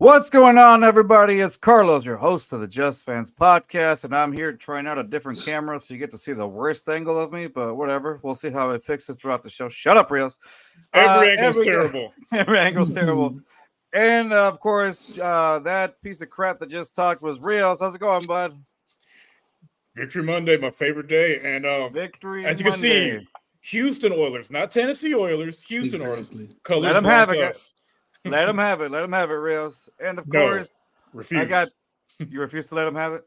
What's going on, everybody? It's Carlos, your host of the Just Fans podcast, and I'm here trying out a different camera so you get to see the worst angle of me, but whatever. We'll see how it fixes throughout the show. Shut up, Rios. Every angle's terrible. Every angle's terrible. And, of course, that piece of crap that just talked was Rios. How's it going, bud? Victory Monday, my favorite day. And Victory as you Monday. can see, Houston Oilers, not Tennessee Oilers, Houston Oilers. Colors Let them have it, us. Let them have it. Let them have it, Rios. And, of course, refuse. You refuse to let them have it?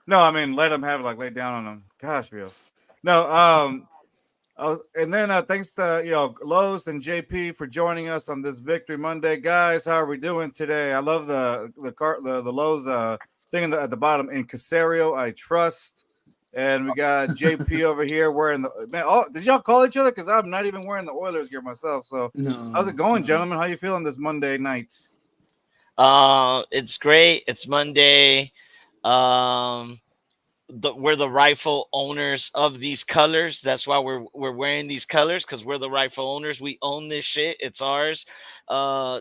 No, I mean, let them have it, like lay down on them. Gosh, Rios. No, and then thanks to Lowe's and JP for joining us on this Victory Monday, guys. How are we doing today? I love the Lowe's thing at the bottom. In Casario, I trust. And we got JP over here wearing the man. Oh, did y'all call each other? Because I'm not even wearing the Oilers gear myself. So how's it going, gentlemen? How you feeling this Monday night? It's great. It's Monday. We're the rightful owners of these colors. That's why we're wearing these colors, because we're the rightful owners. We own this shit. It's ours.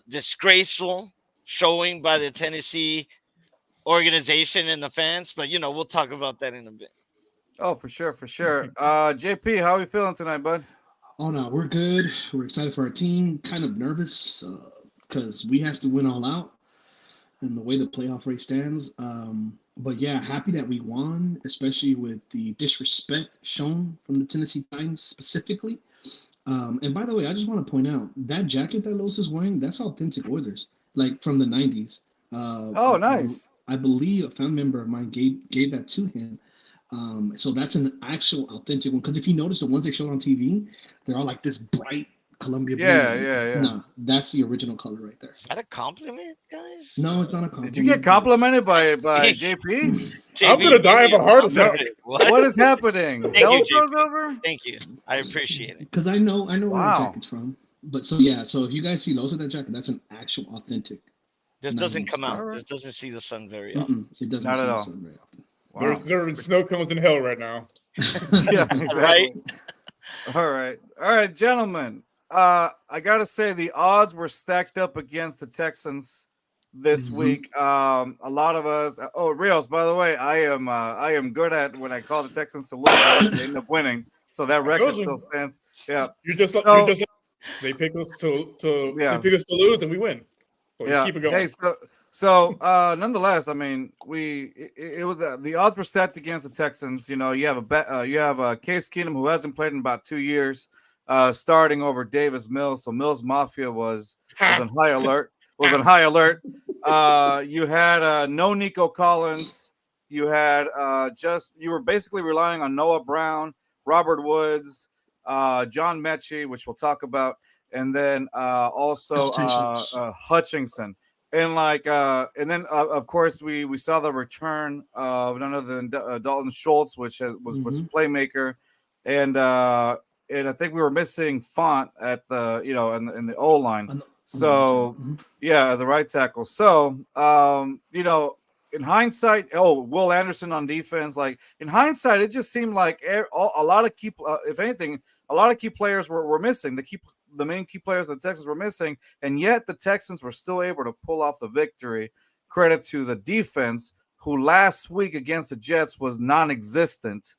Disgraceful showing by the Tennessee organization and the fans, but we'll talk about that in a bit. Oh, for sure. JP, how are we feeling tonight, bud? Oh no, we're good. We're excited for our team. Kind of nervous because we have to win all out and the way the playoff race stands. But yeah, happy that we won, especially with the disrespect shown from the Tennessee Titans specifically. And by the way, I just want to point out that jacket that Los is wearing, that's authentic Oilers, like from the 90s. Oh, nice. I believe a family member of mine gave that to him. So that's an actual authentic one. Because if you notice the ones they showed on TV, they're all like this bright Columbia blue. Yeah. No, that's the original color right there. Is that a compliment, guys? No, it's not a compliment. Did you get complimented by JP? I'm gonna die of a heart attack. What is happening? Hell froze over? Thank you. I appreciate it. Because I know where the jacket's from. But so if you guys see those with that jacket, that's an actual authentic. This doesn't come out. This doesn't see the sun very often. It doesn't see the sun very often. Wow. There's snow cones in hell right now. Yeah, exactly. Right. All right, gentlemen. I gotta say the odds were stacked up against the Texans this week. A lot of us. Oh, Rios, by the way, I am good at when I call the Texans to lose, they end up winning, so that record still stands. Yeah, You're just they pick us to lose and we win. So just keep it going. Hey, so nonetheless, I mean, it was the odds were stacked against the Texans. You have Case Keenum, who hasn't played in about 2 years, starting over Davis Mills. So Mills Mafia was on high alert. You had no Nico Collins. You had you were basically relying on Noah Brown, Robert Woods, John Mechie, which we'll talk about, and then also Hutchinson. And and then of course we saw the return of none other than Dalton Schultz, which was a playmaker, and I think we were missing Font at the in the O line. So as a right tackle. So in hindsight, Will Anderson on defense. Like in hindsight, it just seemed like a lot of key, if anything, a lot of key players were missing. The main key players the Texans were missing, and yet the Texans were still able to pull off the victory. Credit to the defense, who last week against the Jets was non-existent.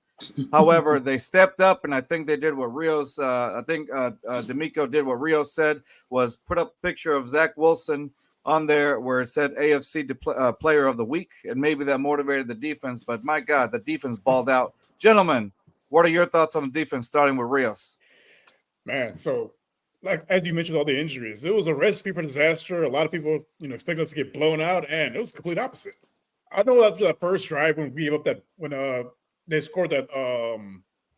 However, they stepped up, and I think they did what Rios. D'Amico did what Rios said, was put up a picture of Zach Wilson on there where it said AFC Player of the Week, and maybe that motivated the defense. But my God, the defense balled out. Gentlemen, what are your thoughts on the defense, starting with Rios? Man, so as you mentioned, all the injuries, it was a recipe for disaster. A lot of people, expecting us to get blown out, and it was the complete opposite. I know after that first drive when we gave up when they scored that,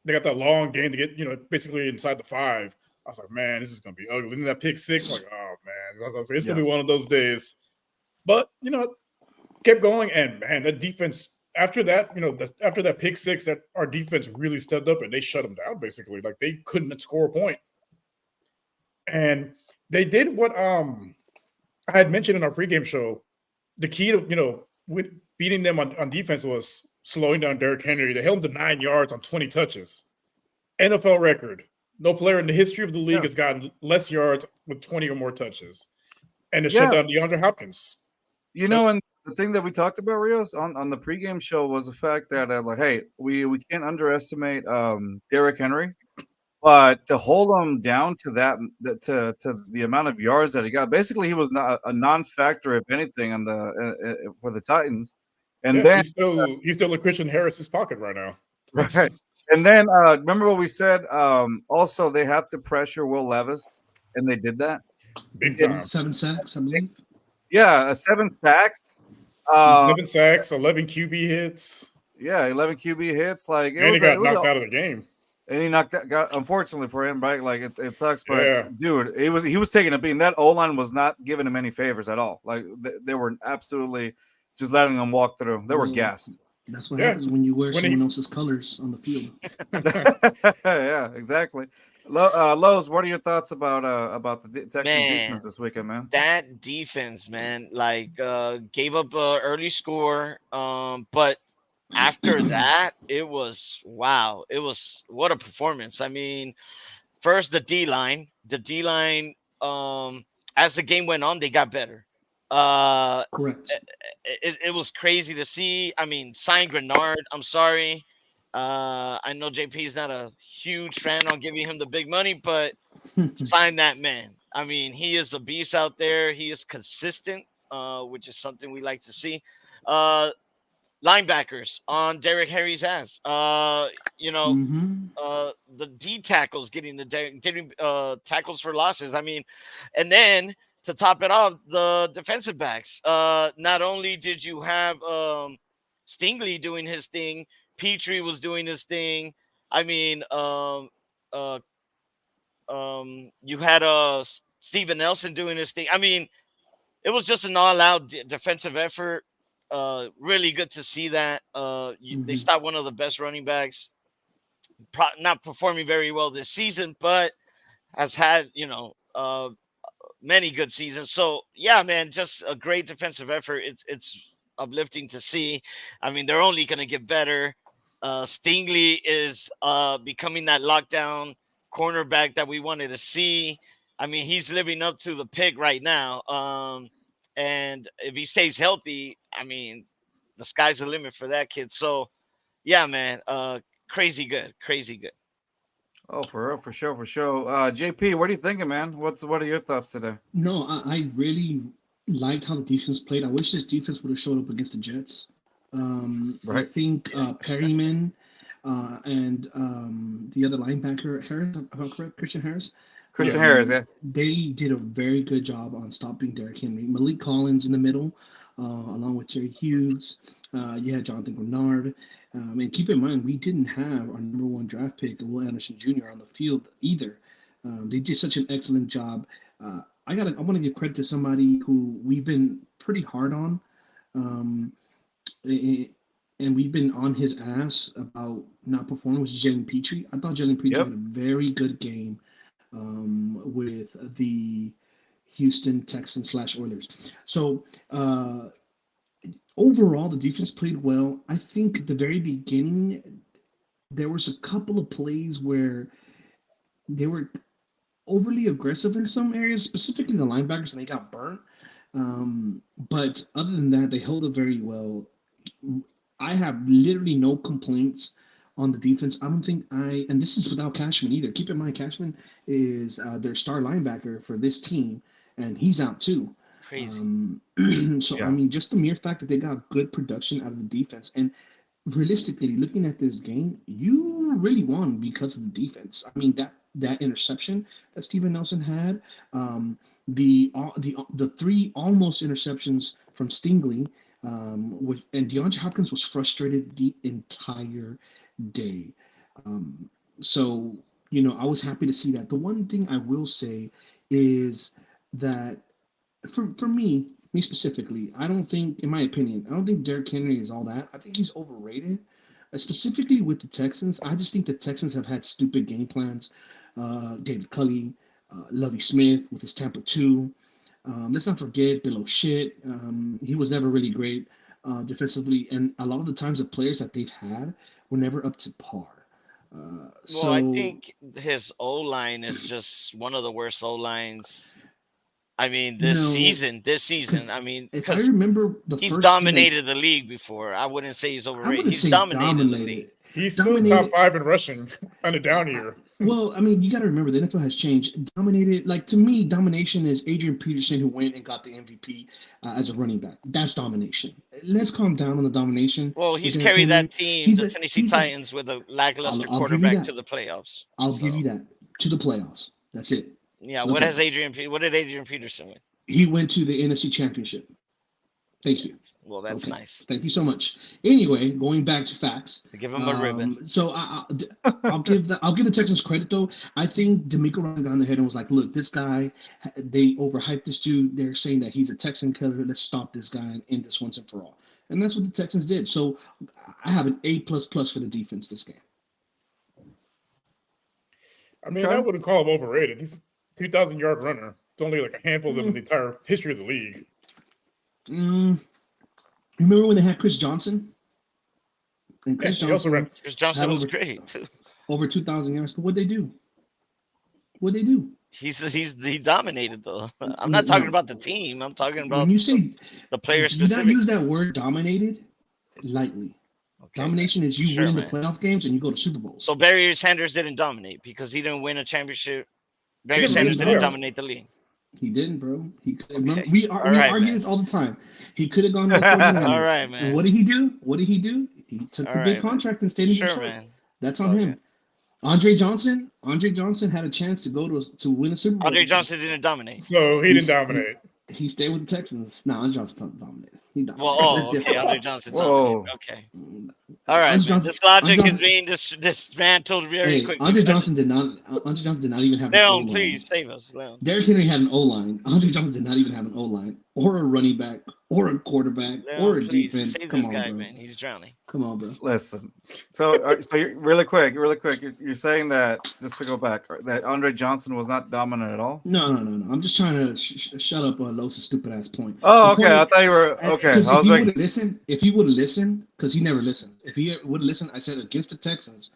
they got that long game to get, basically inside the 5. I was like, man, this is going to be ugly. And then that pick 6, I'm like, oh, man, it's going to be one of those days. But, kept going. And, man, that defense, after that, after that pick 6, that our defense really stepped up and they shut them down, basically. Like, they couldn't score a point. And they did what I had mentioned in our pregame show. The key to, beating them on defense was slowing down Derrick Henry. They held him to 9 yards on 20 touches. NFL record. No player in the history of the league has gotten less yards with 20 or more touches. And to shut down DeAndre Hopkins. You know, and the thing that we talked about, Rios, on the pregame show was the fact that like, hey, we can't underestimate Derrick Henry, but to hold him down to to the amount of yards that he got, basically he was not a non-factor, if anything, on the for the Titans. And Yeah, then he's still in Christian Harris's pocket right now. right, and then remember what we said. Also, they have to pressure Will Levis, and they did that. Big And time. 7 sacks, I believe. yeah, 7 sacks. Uh, 7 sacks, 11 QB hits, yeah, 11 QB hits. Like and he got it was knocked out of the game. and he got unfortunately for him, right? Like it sucks, but Yeah. dude, he was taking a beating. That O line was not giving him any favors at all. Like they were absolutely just letting him walk through. They were Well, gassed. That's what Yeah. happens when you wear When he- someone else's colors on the field. Yeah, exactly. Lowe's, what are your thoughts about the Texans Man. defense this weekend, man? That defense, man, like gave up a early score, but after that, it was wow. It was what a performance. I mean, first the D line, as the game went on, they got better. Uh, Correct. it was crazy to see. I mean, sign Grenard. I'm sorry. I know JP is not a huge fan on giving him the big money, but sign that man. I mean, he is a beast out there. He is consistent, which is something we like to see. Uh, Linebackers on Derrick Henry's ass. You know, Hmm. the D tackles getting getting tackles for losses. I mean, and then to top it off, the defensive backs. Not only did you have Stingley doing his thing, Petrie was doing his thing. I mean, uh, you had Steven Nelson doing his thing. I mean, it was just an all-out defensive effort. Really good to see that. They Hmm. stopped one of the best running backs, not performing very well this season, but has had many good seasons. So yeah, man, just a great defensive effort. It's uplifting to see. I mean, they're only going to get better. Stingley is becoming that lockdown cornerback that we wanted to see. I mean, he's living up to the pick right now. And if he stays healthy, I mean, the sky's the limit for that kid. So yeah, man, crazy good, crazy good. Oh, for real, for sure, for sure. JP, what are you thinking, man? What are your thoughts today? No, I really liked how the defense played. I wish this defense would have showed up against the Jets. I Right, think Perryman and the other linebacker, Harris, if I'm correct, Christian Harris, Christian Harris, um, yeah. they did a very good job on stopping Derrick Henry. Malik Collins in the middle, along with Terry Hughes. You had Jonathan Grenard. And keep in mind, we didn't have our number one draft pick, Will Anderson Jr., on the field either. They did such an excellent job. I want to give credit to somebody who we've been pretty hard on, um, a- and we've been on his ass about not performing, which is Jalen Petrie. I thought Jalen Petrie Yep. had a very good game with the Houston Texans slash Oilers. So overall, the defense played well. I think at the very beginning, there was a couple of plays where they were overly aggressive in some areas, specifically the linebackers, and they got burnt. But other than that, they held it very well. I have literally no complaints on the defense. I don't think and this is without Cashman either. Keep in mind, Cashman is their star linebacker for this team, and he's out too. Crazy. So, I Yeah. mean, just the mere fact that they got good production out of the defense, and realistically, looking at this game, you really won because of the defense. I mean, that interception that Steven Nelson had, the three almost interceptions from Stingley, and DeAndre Hopkins was frustrated the entire day. Um, so I was happy to see that. The one thing I will say is that for me specifically, I don't think, in my opinion, I don't think Derrick Henry is all that. I think he's overrated, specifically with the Texans. I just think the Texans have had stupid game plans. David Culley, Lovey Smith with his Tampa 2. Let's not forget Bill O'Shea. He was never really great defensively, and a lot of the times the players that they've had were never up to par. Well, I So think his O line is just one of the worst O lines I mean, No, this season, 'cause I mean, if I because remember the he's first game dominated the league before. I wouldn't say he's I overrated. wouldn't He's say dominated the league. dominated. He's still top Dominated. 5 in rushing on a down I- year. Well, I mean, you got to remember the NFL has changed. Dominated, like to me, domination is Adrian Peterson who went and got the MVP as a running back. That's domination. Let's calm down on the domination Well, with he's Derrick carried Henry. that team, He's the a Tennessee he's a. Titans, with a lackluster I'll give you quarterback that. to the playoffs. I'll give So, you that to the playoffs. That's it. yeah, To the what has playoffs. What did Adrian Peterson win? He went to the NFC Championship. Thank Yeah. you. Well, that's Okay. nice. Thank you so much. Anyway, going back to facts. Give him a ribbon. So I'll give the Texans credit though. I think D'Amico ran down the head and was like, "Look, this guy, they overhyped this dude. They're saying that he's a Texan killer. Let's stop this guy and end this once and for all." And that's what the Texans did. So I have an A++ for the defense this game. I mean, Okay. I wouldn't call him overrated. He's a 2,000-yard runner. It's only like a handful of them in the Mm. entire history of the league. Remember when they had Chris Johnson? And Yeah, Chris he also ran. Johnson Chris Johnson had was over great too. over 2,000 yards. But what'd they do? What'd they do? He dominated though. I'm not talking about the team. I'm talking about When you say the player do not specific. use that word dominated lightly. Okay, Domination is you Sure, winning man. the playoff games and you go to Super Bowls. So Barry Sanders didn't dominate because he didn't win a championship. Barry didn't Sanders win didn't playoffs. dominate the league. He didn't, bro. He could, Okay. remember, we All we right, argue man. this all the time. He could have gone to the 49ers. All right, And man. what did he do? What did he do? He took All the right, big man. contract and stayed in Sure, Detroit. man. That's It's on all him. good. Andre Johnson had a chance to go to win a Super Bowl. Andre with Johnson us. didn't dominate. So he didn't dominate. He stayed with the Texans. No, Andre Johnson dominated. He dominated. Well, That's okay. different. Andre Johnson Whoa. dominated. Okay. All right, Andre man. Johnson- This logic Andre is being dismantled very Hey, quickly. Andre Johnson did not even have an Leon, O-line. please save us, Leon. Derrick Henry had an O-line. Andre Johnson did not even have an O-line or a running back or a quarterback or Leon, a please defense. save Come this on, guy, bro. man. He's drowning. Come on, bro. Listen, so you're, really quick, you're saying that, just to go back, that Andre Johnson was not dominant at all? No. I'm just trying to shut up Losa's stupid ass point. Oh, The okay. point I is- thought you were okay. Because I was making. if he would have listened, because he never listened. If he would have listened, I said against the Texans,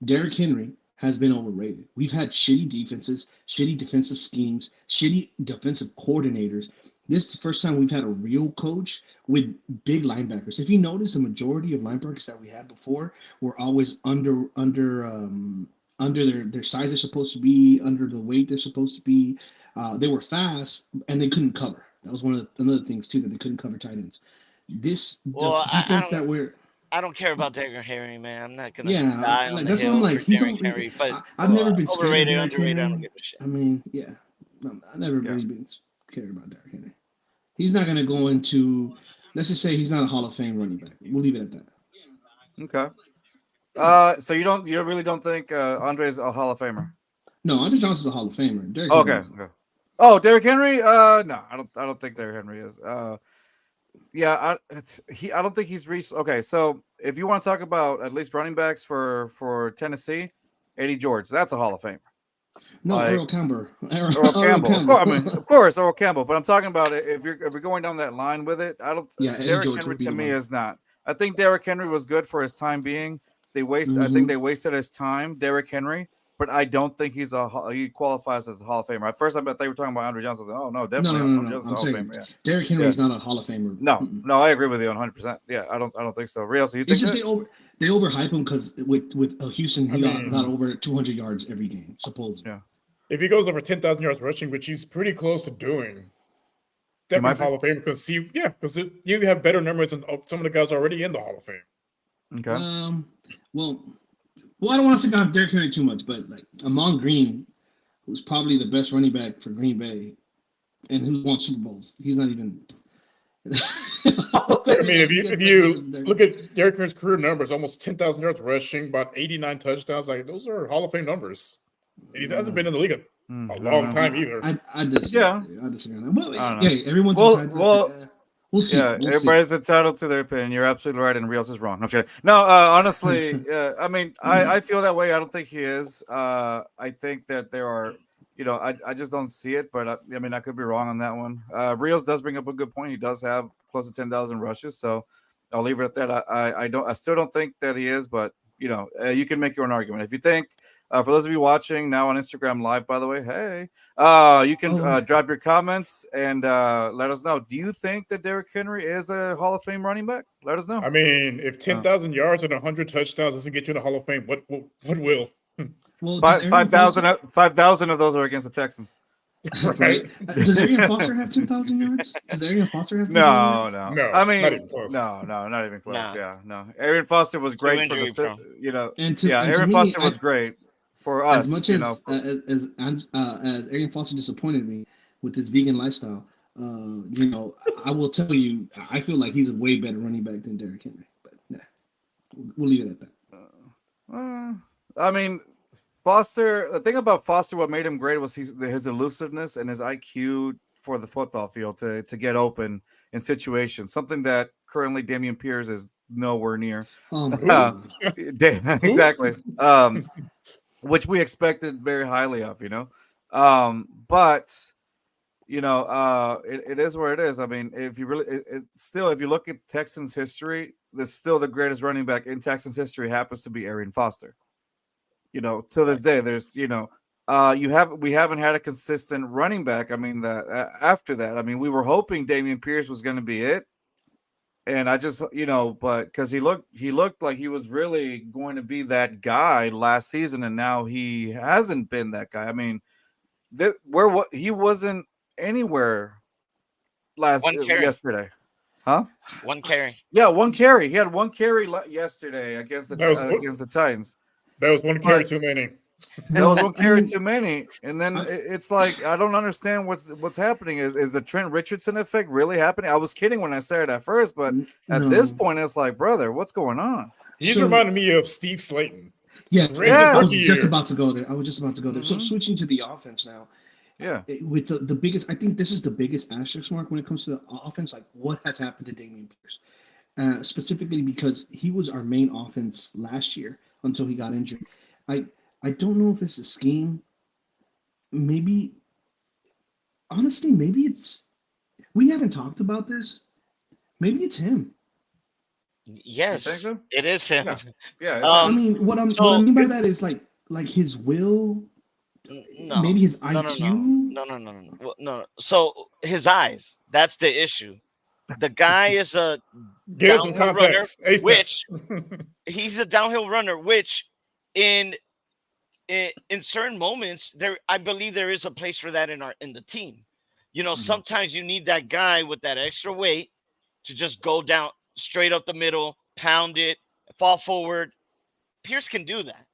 Derrick Henry has been overrated. We've had shitty defenses, shitty defensive schemes, shitty defensive coordinators. This is the first time we've had a real coach with big linebackers. If you notice, the majority of linebackers that we had before were always under their size they're supposed to be, under the weight they're supposed to be. They were fast and they couldn't cover. That was one of another things too, that they couldn't cover tight ends. This Well, defense that we're I don't care about Derrick Henry, man. I'm not gonna Yeah, die on like, the that's what hill I'm like. for He's Derrick over, Henry, but I've never been scared of overrated, Derrick underrated. I Henry. don't give a shit. I mean, yeah, I never Yeah. really been scared about Derrick Henry. He's not gonna go into. Let's just say he's not a Hall of Fame running back. We'll leave it at that. Okay. So you really don't think Andre's a Hall of Famer? No, Andre Johnson's a Hall of Famer. Derrick Okay. Henry isn't. Okay. Oh, Derrick Henry? No, I don't think Derrick Henry is. Yeah, I don't think he's recent. Okay, so if you want to talk about at least running backs for Tennessee, Eddie George, that's a Hall of Famer. No, Like- Earl Campbell. Earl Campbell. Of course, I mean, of course, Earl Campbell. But I'm talking about it. If we're going down that line with it, I don't. Yeah, Eddie Derrick George Henry would be to the me one. is not. I think Derrick Henry was good for his time being. I think they wasted his time, Derrick Henry. But I don't think he qualifies as a Hall of Famer. At first, I bet they were talking about Andre Johnson. Oh no, definitely No. Andre Johnson's I'm a Hall saying of Famer. Yeah. Derrick Henry is not a Hall of Famer. No, I agree with you 100%. Yeah, I don't think so. Rios, you think It's just that? they overhype him because with Houston he I mean- got over 200 yards every game supposedly. Yeah. If he goes over 10,000 yards rushing, which he's pretty close to doing, He might definitely Hall of Fame because you have better numbers than some of the guys already in the Hall of Fame. Okay. Well, I don't want to stick on Derrick Henry too much, but like Amon Green, who's probably the best running back for Green Bay, and who's won Super Bowls, he's not even. I mean, if you look at Derrick Henry's career numbers, almost 10,000 yards rushing, about 89 touchdowns, like those are Hall of Fame numbers. And he hasn't been in the league a long time either. I disagree. Yeah. I disagree on that. Well, I don't know. yeah, everyone's Well- entitled. well, we'll see. Yeah, We'll see. everybody's entitled to their opinion. You're absolutely right, and Rios is wrong. No, I'm kidding. No, honestly, I mean, I feel that way. I don't think he is. I think that there are, I just don't see it. But I mean, I could be wrong on that one. Rios does bring up a good point. He does have close to 10,000 rushes, so I'll leave it at that. I still don't think that he is, but you can make your own argument. If you think For those of you watching now on Instagram Live, by the way, hey, you can drop your comments and let us know. Do you think that Derrick Henry is a Hall of Fame running back? Let us know. I mean, if 10,000 yards and 100 touchdowns doesn't get you in the Hall of Fame, what will? Well, 5,000 of those are against the Texans. Right? Does Arian Foster have 10,000 yards? Does Arian Foster have 10,000 No. yards? No, I mean, not even close. No, not even close. Nah. Yeah, no. Arian Foster was great for the, Arian Foster was great for us. As much as Arian Foster disappointed me with his vegan lifestyle, I will tell you, I feel like he's a way better running back than Derrick Henry. But we'll leave it at that. I mean, Foster. The thing about Foster, what made him great was his elusiveness and his IQ for the football field to get open in situations. Something that currently Dameon Pierce is nowhere near. Exactly. Which we expected very highly of, but it is where it is. I mean, if you really still, if you look at Texans history, there's still the greatest running back in Texans history happens to be Arian Foster. To this day, there's we haven't had a consistent running back. I mean, after that, I mean, we were hoping Dameon Pierce was going to be it, and I just but because he looked like he was really going to be that guy last season, and now he hasn't been that guy. I mean, he wasn't anywhere yesterday. Huh? One carry. Yeah, one carry. He had one carry yesterday against the Titans. That was one carry too many. That was one carry too many. And then it's like I don't understand what's happening. Is the Trent Richardson effect really happening? I was kidding when I said it at first, but at this point, it's like, brother, what's going on? He's reminding me of Steve Slayton. Yeah, I was just about to go there. Mm-hmm. So switching to the offense now. Yeah. With the biggest, I think this is the biggest asterisk mark when it comes to the offense. Like, what has happened to Dameon Pierce? Specifically because he was our main offense last year until he got injured. I don't know if it's a scheme. Maybe it's we haven't talked about this. Maybe it's him. Yes, so? It is him. Yeah. I mean, what I mean by that is like his will. No, maybe his IQ. No. So his eyes. That's the issue. The guy is a downhill runner, which he's a downhill runner, which in certain moments I believe there is a place for that in the team. Sometimes you need that guy with that extra weight to just go down straight up the middle, pound it, fall forward. Pierce can do that.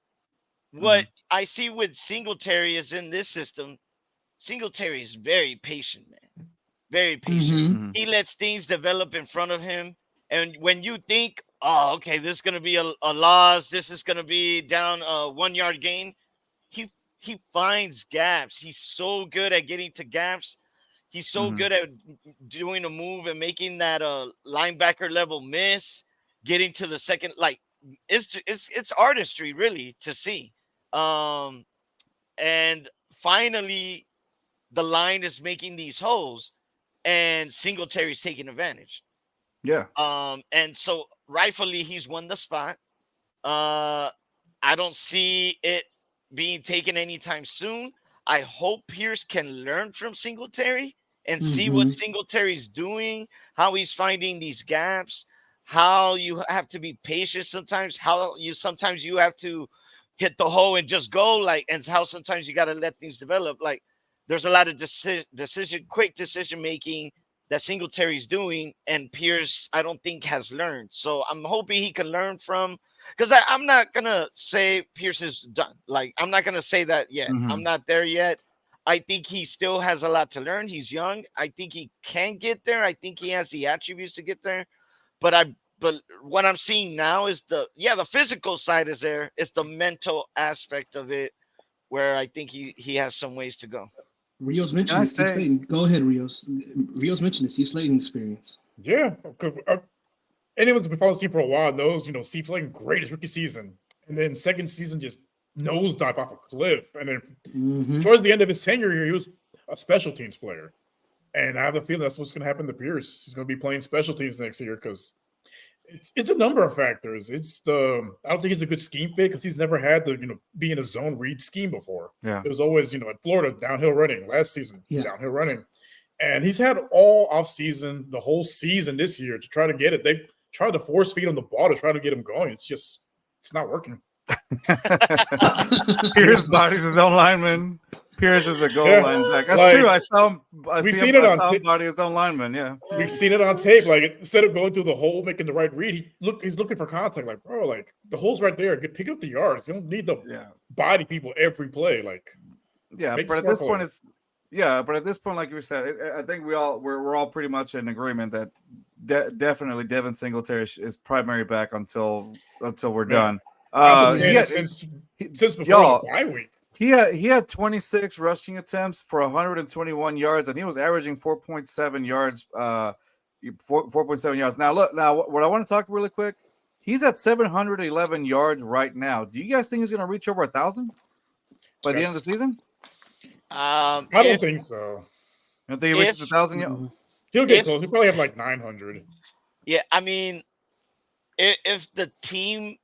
What I see with Singletary is in this system, Singletary is very patient, man. Very patient. Mm-hmm. He lets things develop in front of him. And when you think, oh, okay, this is going to be a loss, this is going to be down a 1 yard gain, he finds gaps. He's so good at getting to gaps. He's so good at doing a move and making that linebacker level miss, getting to the second. Like it's artistry really to see. And finally, the line is making these holes, and Singletary's taking advantage. Yeah. And so rightfully he's won the spot. I don't see it being taken anytime soon. I hope Pierce can learn from Singletary and see what Singletary's doing, how he's finding these gaps, how you have to be patient sometimes, how you have to hit the hole and just go, and how sometimes you got to let things develop. Like there's a lot of quick decision making that Singletary's doing, and Pierce, I don't think, has learned. So I'm hoping he can learn from, because I'm not going to say Pierce is done. Like, I'm not going to say that yet. I'm not there yet. I think he still has a lot to learn. He's young. I think he can get there. I think he has the attributes to get there. But what I'm seeing now is the physical side is there. It's the mental aspect of it where I think he has some ways to go. Rios mentioned the Steve Slayton. Go ahead, Rios. Rios mentioned the Steve Slayton experience. Yeah. Anyone who's been following Steve for a while knows, Steve Slayton, greatest rookie season. And then second season just nosedive off a cliff. And then towards the end of his tenure here, he was a special teams player. And I have a feeling that's what's going to happen to Pierce. He's going to be playing special teams next year because It's a number of factors. I don't think he's a good scheme fit because he's never had to be in a zone read scheme before. Yeah. It was always at Florida downhill running last season, Yeah. downhill running, and he's had all off season, the whole season this year to try to get it. They tried to force feed on the ball to try to get him going. It's not working. Pierce bodies his own lineman. Pierce is a goal line back. That's Like, true. I saw him. we've seen it on I saw him body his own lineman. Yeah. We've seen it on tape. Like instead of going through the hole, making the right read, he's looking for contact. Like, bro, like the hole's right there. Pick up the yards. You don't need to body people every play. Like, yeah. But at this point, But at this point, like you said, I think we're all pretty much in agreement that definitely Devin Singletary is primary back until we're done. Since before the bye week. He had 26 rushing attempts for 121 yards, and he was averaging 4.7 yards. 4.7 yards. Now look. Now what I want to talk really quick. He's at 711 yards right now. Do you guys think he's going to reach over 1,000 by the end of the season? I don't think so. You don't think he reaches 1,000 yet? He'll get close. He'll probably have like 900. Yeah, I mean, if the team.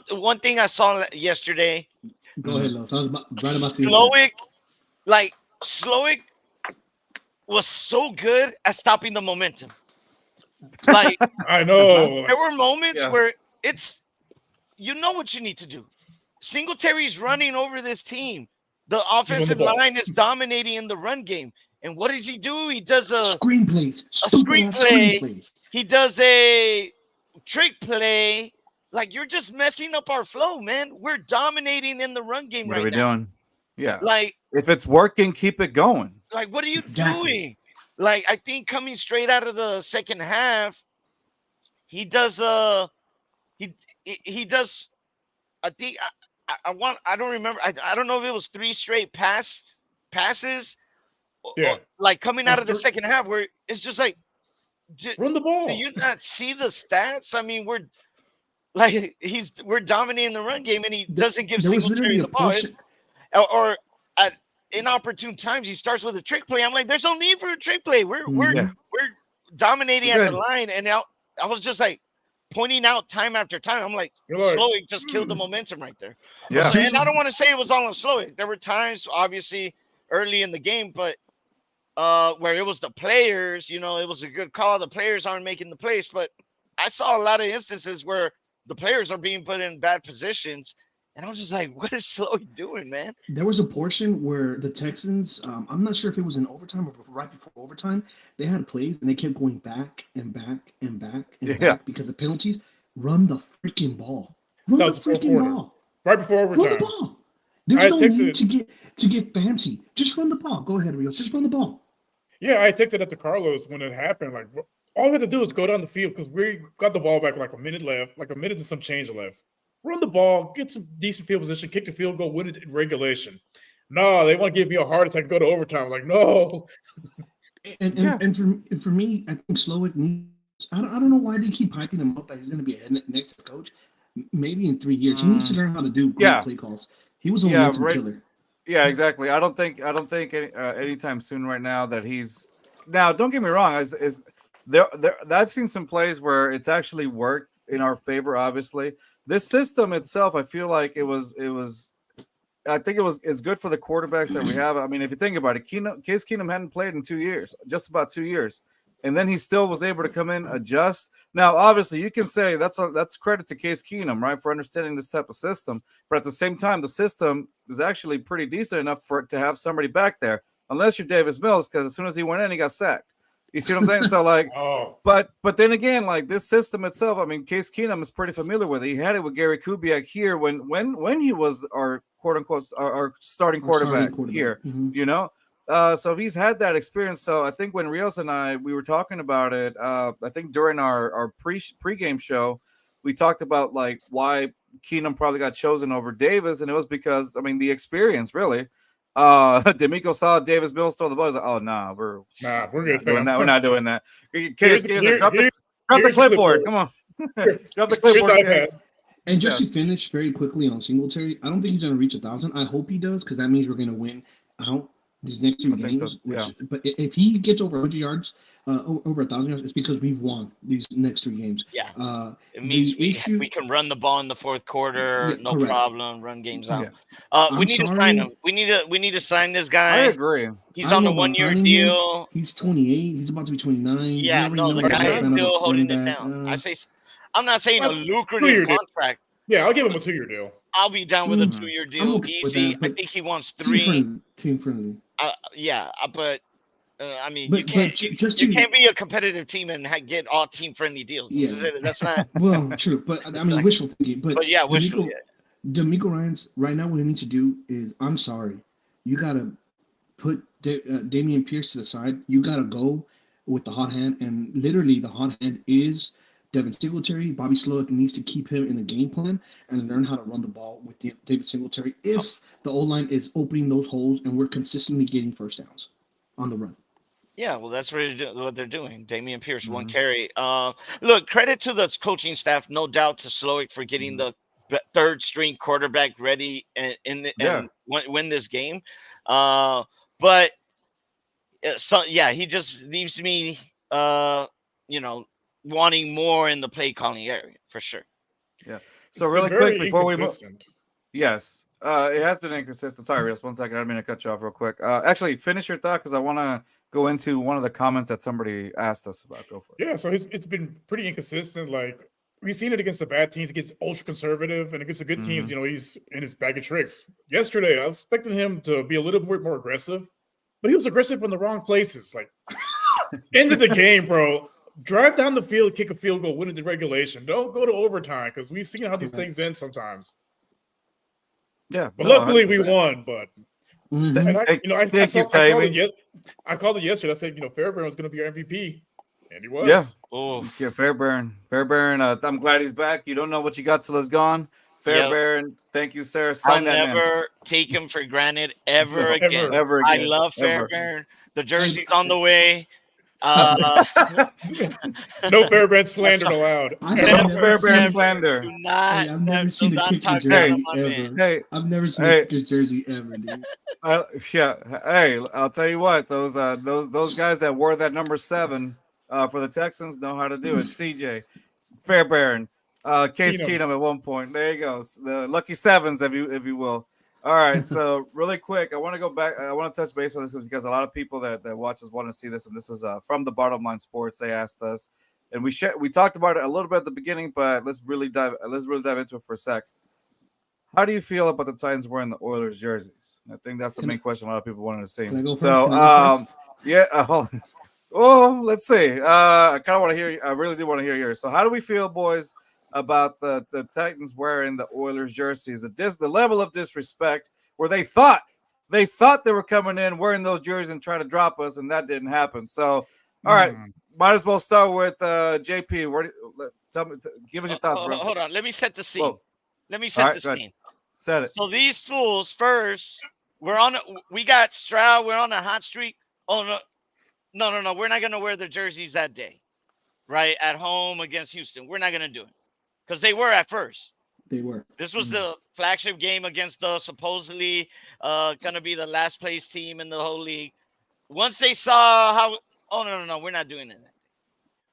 One thing I saw yesterday. Go ahead, Los. I was right about to. Slowick was so good at stopping the momentum. Like I know there were moments where you know what you need to do. Singletary's running over this team. The offensive line is dominating in the run game. And what does he do? He does a screenplay. He does a trick play. Like, you're just messing up our flow, man. We're dominating in the run game right now. What are we doing? Yeah. Like, if it's working, keep it going. Like, what are you doing? Like, I think coming straight out of the second half, he does he does. I think I don't remember. I don't know if it was 3 straight passes. Yeah. Like coming out of the second half, where it's just like, run the ball. Do you not see the stats? I mean, we're dominating the run game, and he doesn't give Singletary the ball. Or at inopportune times, he starts with a trick play. I'm like, there's no need for a trick play. We're dominating at the line, and now I was just like pointing out time after time. I'm like, Slowick just killed the momentum right there. Yeah, and I don't want to say it was all on Slowick. There were times, obviously, early in the game, but where it was the players, it was a good call. The players aren't making the plays, but I saw a lot of instances where the players are being put in bad positions, and I was just like, what is Slowick doing, man? There was a portion where the Texans, I'm not sure if it was in overtime or right before overtime, they had plays, and they kept going back and back and back and back because of penalties. Run the freaking ball. Run the freaking ball. Right before overtime. Run the ball. There's no need to get fancy. Just run the ball. Go ahead, Rios. Just run the ball. Yeah, I texted that to Carlos when it happened. Like, all we had to do is go down the field because we got the ball back like a minute left, like a minute and some change left. Run the ball, get some decent field position, kick the field goal, win it in regulation. No, they want to give me a heart attack and go to overtime. I'm like, no. And for me, I think Slowick needs. I don't know why they keep hyping him up that he's going to be a next head coach. Maybe in 3 years, he needs to learn how to do great play calls. He was a momentum killer. Yeah, exactly. I don't think anytime soon right now that he's. Now, don't get me wrong. I've seen some plays where it's actually worked in our favor. Obviously, this system itself, I feel like it's good for the quarterbacks that we have. I mean, if you think about it, Case Keenum hadn't played in 2 years, just about 2 years, and then he still was able to come in, adjust. Now, obviously, you can say that's credit to Case Keenum, right, for understanding this type of system. But at the same time, the system is actually pretty decent enough to have somebody back there, unless you're Davis Mills, because as soon as he went in, he got sacked. You see what I'm saying? So, like, but then again, like, this system itself, I mean, Case Keenum is pretty familiar with it. He had it with Gary Kubiak here when he was our quote unquote our starting quarterback here, So he's had that experience. So I think when Rios and we were talking about it, I think during our pregame show, we talked about like why Keenum probably got chosen over Davis, and it was because, I mean, the experience really. D'Amico saw Davis Mills throw the ball. He's like, "Oh, nah, we're good. We're not doing that. Case, drop the clipboard. Come on, drop the clipboard." And just to finish very quickly on Singletary, I don't think he's going to reach 1,000. I hope he does, because that means we're going to win out these next three I think so. games. Which, Yeah. but if he gets over 100 yards, over 1,000 yards, it's because we've won these next three games. Yeah. It The means issue, we can run the ball in the fourth quarter, yeah, no correct. problem, run games out. Yeah. We I'm need to sign sorry. him. We need to sign this I guy. agree. He's I on don't a know about 1-year signing him. deal. He's 28. He's about to be 29. We Yeah, already no, know the Like I he's guy not is said, fan of still running holding it back. down. I'm not saying a Well, lucrative 2-year deal. contract. Yeah, I'll give him a 2-year deal. I'll be down with a Mhm. 2-year I'm deal, okay with easy. that, I but think he wants team 3. friendly. Team friendly. But I mean, But just you to can't be a competitive team and get all team friendly deals. yeah. That's not. Well, true, but I It's mean like, wishful thinking. But but yeah, wishful. D'Amico Ryan's right now. What he needs to do is, I'm sorry, you gotta put Damian Pierce to the side. You gotta go with the hot hand, and literally the hot hand is Devin Singletary. Bobby Slowick needs to keep him in the game plan and learn how to run the ball with David Singletary. If the O line is opening those holes and we're consistently getting first downs on the run. Yeah, well, that's what they're doing. Damian Pierce, one Mhm. carry. Look, credit to the coaching staff, no doubt to Slowick for getting the third string quarterback ready and Yeah. win this game. But so yeah, he just leaves me wanting more in the play calling area for sure. Yeah. So It's been really quick very before we move. inconsistent. Yes. It has been inconsistent. Sorry, Rios. 1 second. I didn't mean to cut you off real quick. Actually, finish your thought because I want to go into one of the comments that somebody asked us about. Go for it. Yeah, so it's been pretty inconsistent. Like we've seen it against the bad teams, against ultra conservative, and against the good teams. Mhm. You know, he's in his bag of tricks. Yesterday, I was expecting him to be a little bit more aggressive, but he was aggressive in the wrong places. Like end of the game, bro. Drive down the field, kick a field goal, win it in regulation. Don't go to overtime because we've seen how these things end sometimes. Yeah. But No, luckily, we 100%. won. But Mhm. and I Thank you, I called Tammy. I called it yesterday. I said, Fairbairn was going to be our MVP, and he was. Yeah. Oh, Yeah, Fairbairn. Fairbairn. I'm glad he's back. You don't know what you got till it's gone. Yep. Fairbairn. Thank you, sir. I'll Sign that man. never take him for granted ever No, again. ever I again. love Ever. Fairbairn. The jersey's on the way. No Fairbairn slander That's allowed. I've No never Fairbairn seen. slander. Do not, Hey, I've never seen do a not Kickers talk down on jersey my man. ever. Hey, I've never seen hey. a Kickers jersey ever, dude. Yeah. Hey, I'll tell you what. Those guys that wore that number 7 for the Texans know how to do it. CJ, Fairbairn, Case Keenum. Keenum at one point. There you go. The lucky sevens, if you will. All right. So really quick, I want to go back. I want to touch base on this because a lot of people that watch us want to see this, and this is from the Bottom Line Sports. They asked us, and we talked about it a little bit at the beginning, but let's really dive into it for a sec. How do you feel about the Titans wearing the Oilers jerseys? I think that's the main question a lot of people wanted to see. Can I go first? So, Can I go first? yeah. Oh, let's see. I kind of want to hear. I really do want to hear yours. So, how do we feel, boys, about the Titans wearing the Oilers jerseys? The level of disrespect where they thought they were coming in wearing those jerseys and trying to drop us, and that didn't happen. So, all right, might as well start with JP. Give us your thoughts, bro. Hold on. Let me set the scene. Whoa. Let me All set right, the go ahead. scene. Set it. So these fools first, we got Stroud, we're on a hot streak. Oh no, we're not gonna wear the jerseys that day, right? At home against Houston. We're not gonna do it. Because they were at first. They were. This was the flagship game against the supposedly gonna be the last place team in the whole league. Once they saw no, we're not doing it.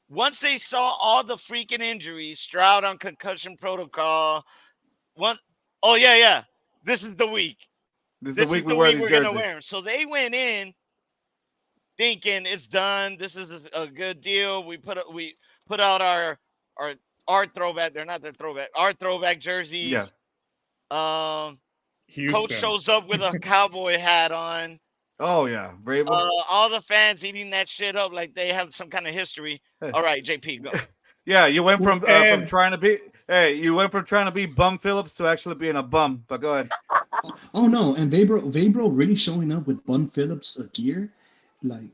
Once they saw all the freaking injuries, Stroud on concussion protocol, this is the week. This is the week we wear these we're gonna jerseys. wear them. So they went in thinking it's done. This is a good deal. We put out our throwback. They're not their throwback. Our throwback jerseys. Yeah. Coach shows up with a cowboy hat on. Oh yeah, Vrabel. All the fans eating that shit up like they have some kind of history. All right, JP, go. Yeah, you went from trying to be. Hey, you went from trying to be Bum Phillips to actually being a bum. But go ahead. Oh no, and Vabro really showing up with Bum Phillips gear, like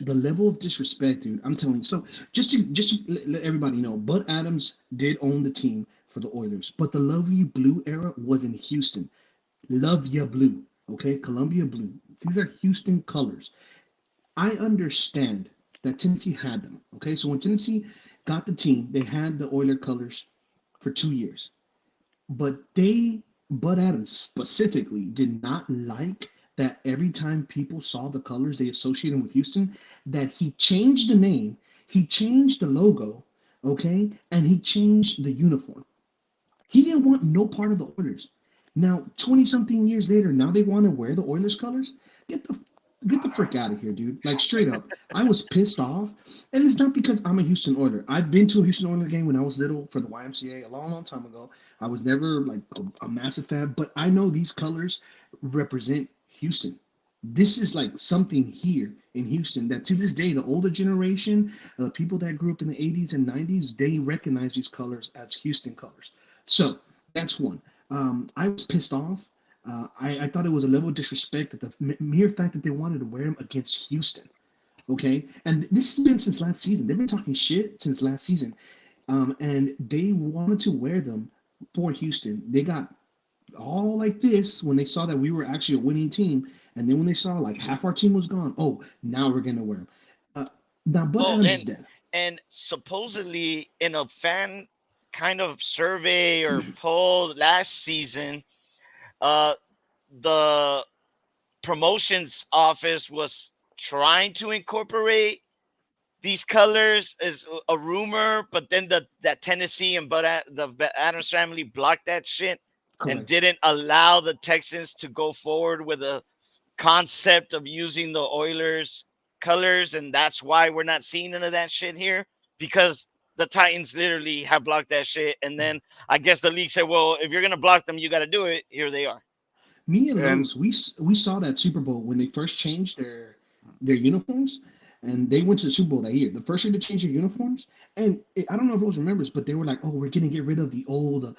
the level of disrespect, dude. I'm telling you. So just to let everybody know, Bud Adams did own the team for the Oilers, but the Love You Blue era was in Houston. Love Ya Blue, okay, Columbia Blue. These are Houston colors. I understand that Tennessee had them, okay. So when Tennessee got the team, they had the Oiler colors for 2 years, but Bud Adams specifically did not like that every time people saw the colors they associated with Houston, that he changed the name, he changed the logo, okay, and he changed the uniform. He didn't want no part of the Oilers. Now, 20 something years later, now they want to wear the Oilers colors? Get the get the frick out of here, dude. Like straight up. I was pissed off. And it's not because I'm a Houston Oiler. I've been to a Houston Oilers game when I was little for the YMCA a long, long time ago. I was never like a massive fan, but I know these colors represent Houston. This is like something here in Houston that to this day, the older generation, the people that grew up in the 80s and 90s, they recognize these colors as Houston colors. So that's one. I was pissed off. I thought it was a level of disrespect that the mere fact that they wanted to wear them against Houston. Okay. And this has been since last season. They've been talking shit since last season. And they wanted to wear them for Houston. They got all like this when they saw that we were actually a winning team. And then when they saw like half our team was gone, oh, now we're going to wear them. Now, Bud Adams is dead. And supposedly in a fan kind of survey or poll last season, the promotions office was trying to incorporate these colors as a rumor, but then that Tennessee and the Adams family blocked that shit. Correct. And didn't allow the Texans to go forward with a concept of using the Oilers colors, and that's why we're not seeing none of that shit here, because the Titans literally have blocked that shit. And then I guess the league said, well, if you're going to block them, you got to do it. Here they are. Me and Rose, we saw that Super Bowl when they first changed their uniforms, and they went to the Super Bowl that year. The first year to change their uniforms, and I don't know if Rose remembers, but they were like, "Oh, we're gonna get rid of the old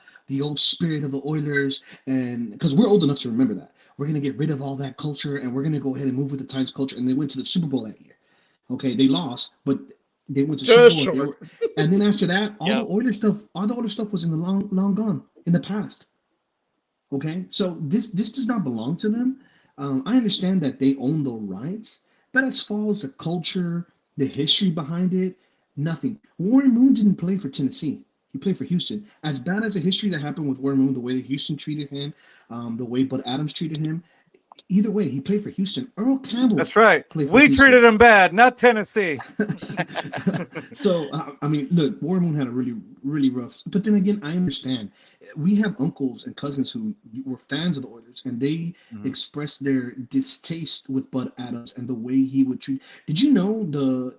spirit of the Oilers," and because we're old enough to remember that, we're gonna get rid of all that culture, and we're gonna go ahead and move with the Titans culture. And they went to the Super Bowl that year. Okay, they lost, but they went to Super Bowl, and then after that, all the Oilers stuff was in the long gone in the past. Okay, so this does not belong to them. I understand that they own the rights, but as far as the culture, the history behind it, nothing. Warren Moon didn't play for Tennessee. He played for Houston. As bad as the history that happened with Warren Moon, the way that Houston treated him, the way Bud Adams treated him, either way, he played for Houston. Earl Campbell. That's right. We treated him bad, not Tennessee. So, I mean, look, Warren Moon had a really, really rough. But then again, I understand. We have uncles and cousins who were fans of the Oilers, and they expressed their distaste with Bud Adams and the way he would treat. Did you know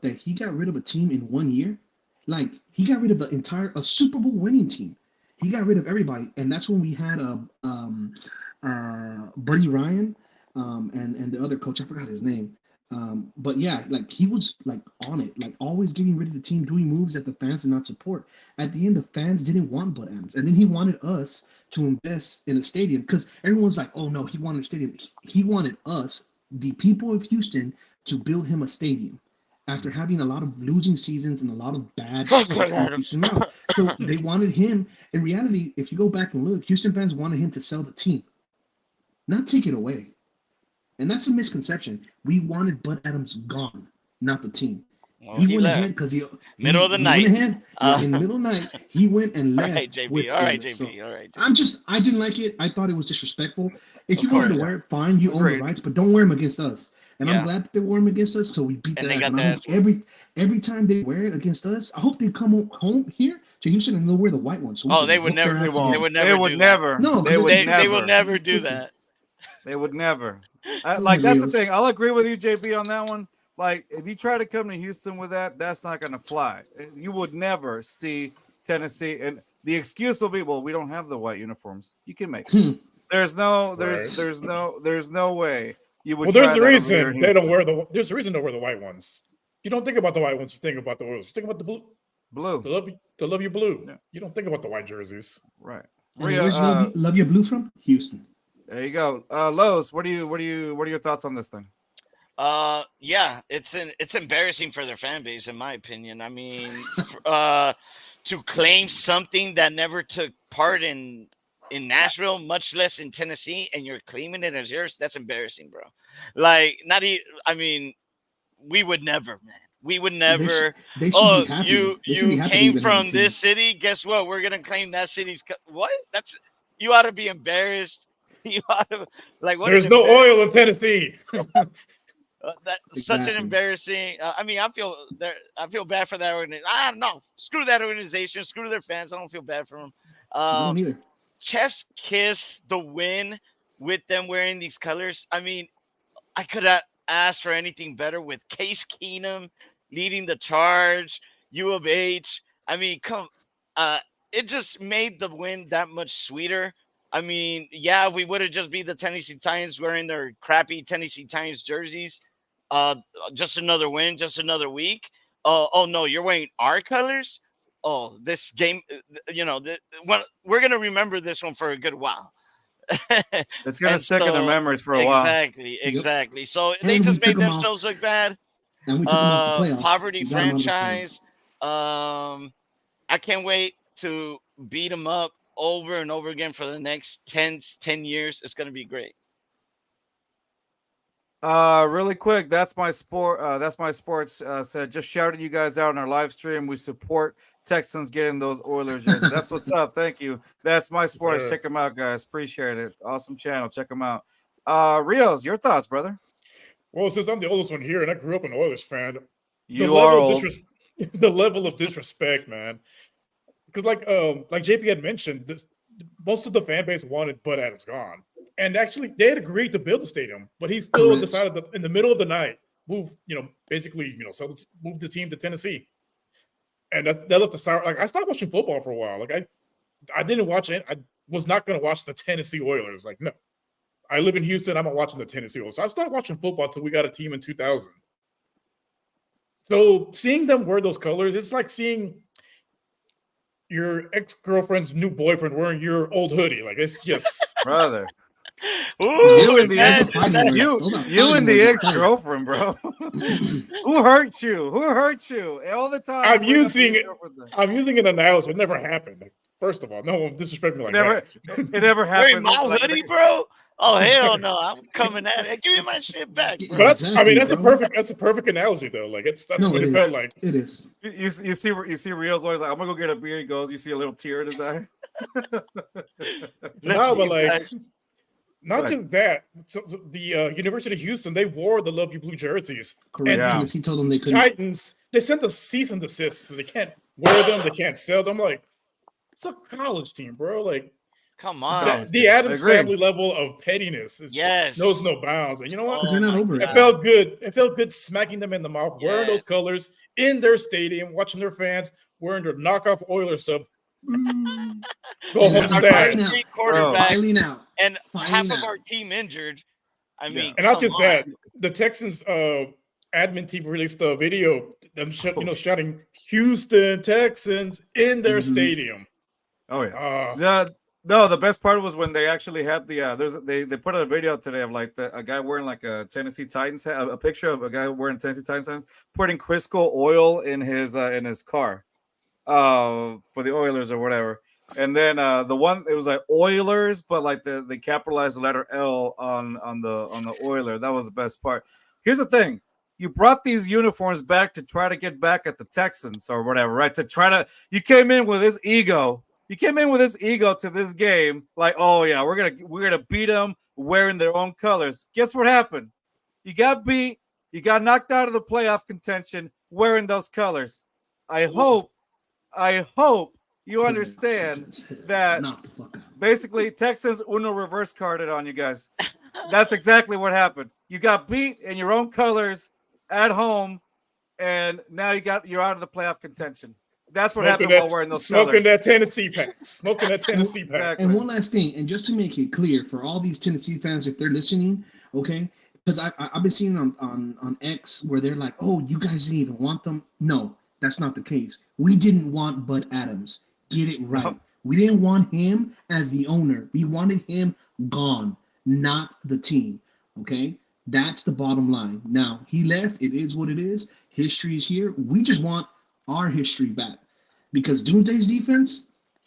that he got rid of a team in 1 year? Like, he got rid of a Super Bowl winning team. He got rid of everybody, and that's when we had Buddy Ryan. And the other coach, I forgot his name. But yeah, like he was like on it, like always getting rid of the team, doing moves that the fans did not support. At the end, the fans didn't want Bud Adams. And then he wanted us to invest in a stadium because everyone's like, oh no, he wanted a stadium. He wanted us, the people of Houston, to build him a stadium after having a lot of losing seasons and a lot of bad Houston out. So they wanted him. In reality, if you go back and look, Houston fans wanted him to sell the team, not take it away. And that's a misconception. We wanted Bud Adams gone, not the team. Well, he went ahead because middle of the night. In the middle of the night, he went and left. All right, JP. All right, JP. All right. I didn't like it. I thought it was disrespectful. If you wanted to wear it, fine. You own the rights, but don't wear them against us. And I'm glad that they wore them against us, so we beat that. Every time they wear it against us, I hope they come home here to Houston and they'll wear the white ones. So they would never. They would never. No, they would never do that. They would never. Like that's the thing. I'll agree with you, JB, on that one. Like if you try to come to Houston with that's not going to fly. You would never see Tennessee, and the excuse will be, well, we don't have the white uniforms. You can make it. There's no way you would. Well, there's the reason they don't wear the. There's a reason they wear the white ones. You don't think about the white ones. You think about the Oilers. You think about the blue. The love you blue. Yeah. You don't think about the white jerseys. Right. Where's love your blue from? Houston. There you go. Lowe's, what are your thoughts on this thing? Yeah, it's embarrassing for their fan base, in my opinion. I mean, to claim something that never took part in Nashville, much less in Tennessee, and you're claiming it as yours, that's embarrassing, bro. Like, I mean, we would never, man. We would never. They you came from this city. Guess what? We're gonna claim that city's. What? You ought to be embarrassed. You ought to, like, what? There's no oil in Tennessee. That's such an Exactly. embarrassing. I mean, I feel there. I feel bad for that organization. I don't know. Screw that organization. Screw their fans. I don't feel bad for them. I don't either. Chef's kiss the win with them wearing these colors. I mean, I could have asked for anything better with Case Keenum leading the charge. U of H. I mean, it just made the win that much sweeter. I mean, yeah, we would have just be the Tennessee Titans wearing their crappy Tennessee Titans jerseys. Just another win, just another week. Oh no, you're wearing our colors. Oh, this game, we're gonna remember this one for a good while. It's gonna And stick in their so- memories for a while. Exactly. So they And we just made took 'em off. themselves look bad. And we took them off the playoffs. Poverty We got 'em out of the playoffs. franchise. I can't wait to beat them up over and over again for the next 10 years. It's gonna be great. Really quick, that's my sport. That's my sports. Said just shouted you guys out on our live stream. We support Texans getting those Oilers jerseys. That's what's up. Thank you. That's my sports. Sir. Check them out, guys. Appreciate it. Awesome channel. Check them out. Rios, your thoughts, brother? Well, since I'm the oldest one here and I grew up an Oilers fan, You are old. the level of disrespect, man. Because like JP had mentioned, most of the fan base wanted Bud Adams gone, and actually they had agreed to build the stadium, but he still Correct. decided to, in the middle of the night, move move the team to Tennessee, and that left a sour. Like I stopped watching football for a while. Like I didn't watch it. I was not going to watch the Tennessee Oilers. Like no, I live in Houston. I'm not watching the Tennessee Oilers. So I stopped watching football until we got a team in 2000. So seeing them wear those colors, it's like seeing your ex-girlfriend's new boyfriend wearing your old hoodie. Like it's just brother. Ooh, You and the man, ex- fighting words. You, Those are you fighting and the words. ex-girlfriend, bro. Who hurt you? Who hurt you? All the time. I'm you bring up using your it. girlfriend thing. I'm using an analogy. It never happened. First of all, no one disrespect me like Never- that. It never wearing happens. my like- hoodie, bro. Oh hell no! I'm coming at it. Give me my shit back. Yeah, But that's, I mean, exactly, that's a perfect analogy though. Like that's No, what it it felt is. like. It is. You see Rio's always like, I'm gonna go get a beer. He goes, you see a little tear in his eye. No, but You like, guys- not Right. just that. So the University of Houston, they wore the Love You Blue jerseys. Correct. Yeah. Tennessee told them they couldn't. Titans, they sent a cease and desist, so they can't wear them. They can't sell them. Like, it's a college team, bro. Like, Come Yeah. on. the Adams Agreed. family level of pettiness Yes. knows no bounds. And you know what? Because they're not my over it. It felt good. It felt good smacking them in the mouth, wearing those Yes. colors in their stadium, watching their fans wearing their knockoff Oilers stuff. Go And home our sad. final- Great quarterback Filing out. and Filing half of out. our team injured. I mean, And not come just on. that, the Texans admin team released a video them shouting Houston Texans in their Mhm. stadium. Oh yeah. The best part was when they actually had the they put out a video today of like a guy wearing like a Tennessee Titans hat, a picture of a guy wearing Tennessee Titans hats, putting Crisco oil in his car for the Oilers or whatever. And then the one, it was like Oilers, but like they capitalized the letter L on the Oiler. That was the best part. Here's the thing. You brought these uniforms back to try to get back at the Texans or whatever, right? You came in with this ego. You came in with this ego to this game, like, oh yeah, we're gonna beat them wearing their own colors. Guess what happened? You got beat. You got knocked out of the playoff contention wearing those colors. I hope you understand that Knock the fuck out. basically Texas Uno reverse carded on you guys. That's exactly what happened. You got beat in your own colors at home, and now you're out of the playoff contention. That's what happened while wearing those smoking colors. that Tennessee pack. Smoking that Tennessee pack. Exactly. And one last thing, and just to make it clear for all these Tennessee fans, if they're listening, okay, because I've been seeing on X where they're like, oh, you guys didn't even want them. No, that's not the case. We didn't want Bud Adams. Get it right. No. We didn't want him as the owner. We wanted him gone, not the team. Okay, that's the bottom line. Now he left. It is what it is. History is here. We just want our history back because Doomsday's defense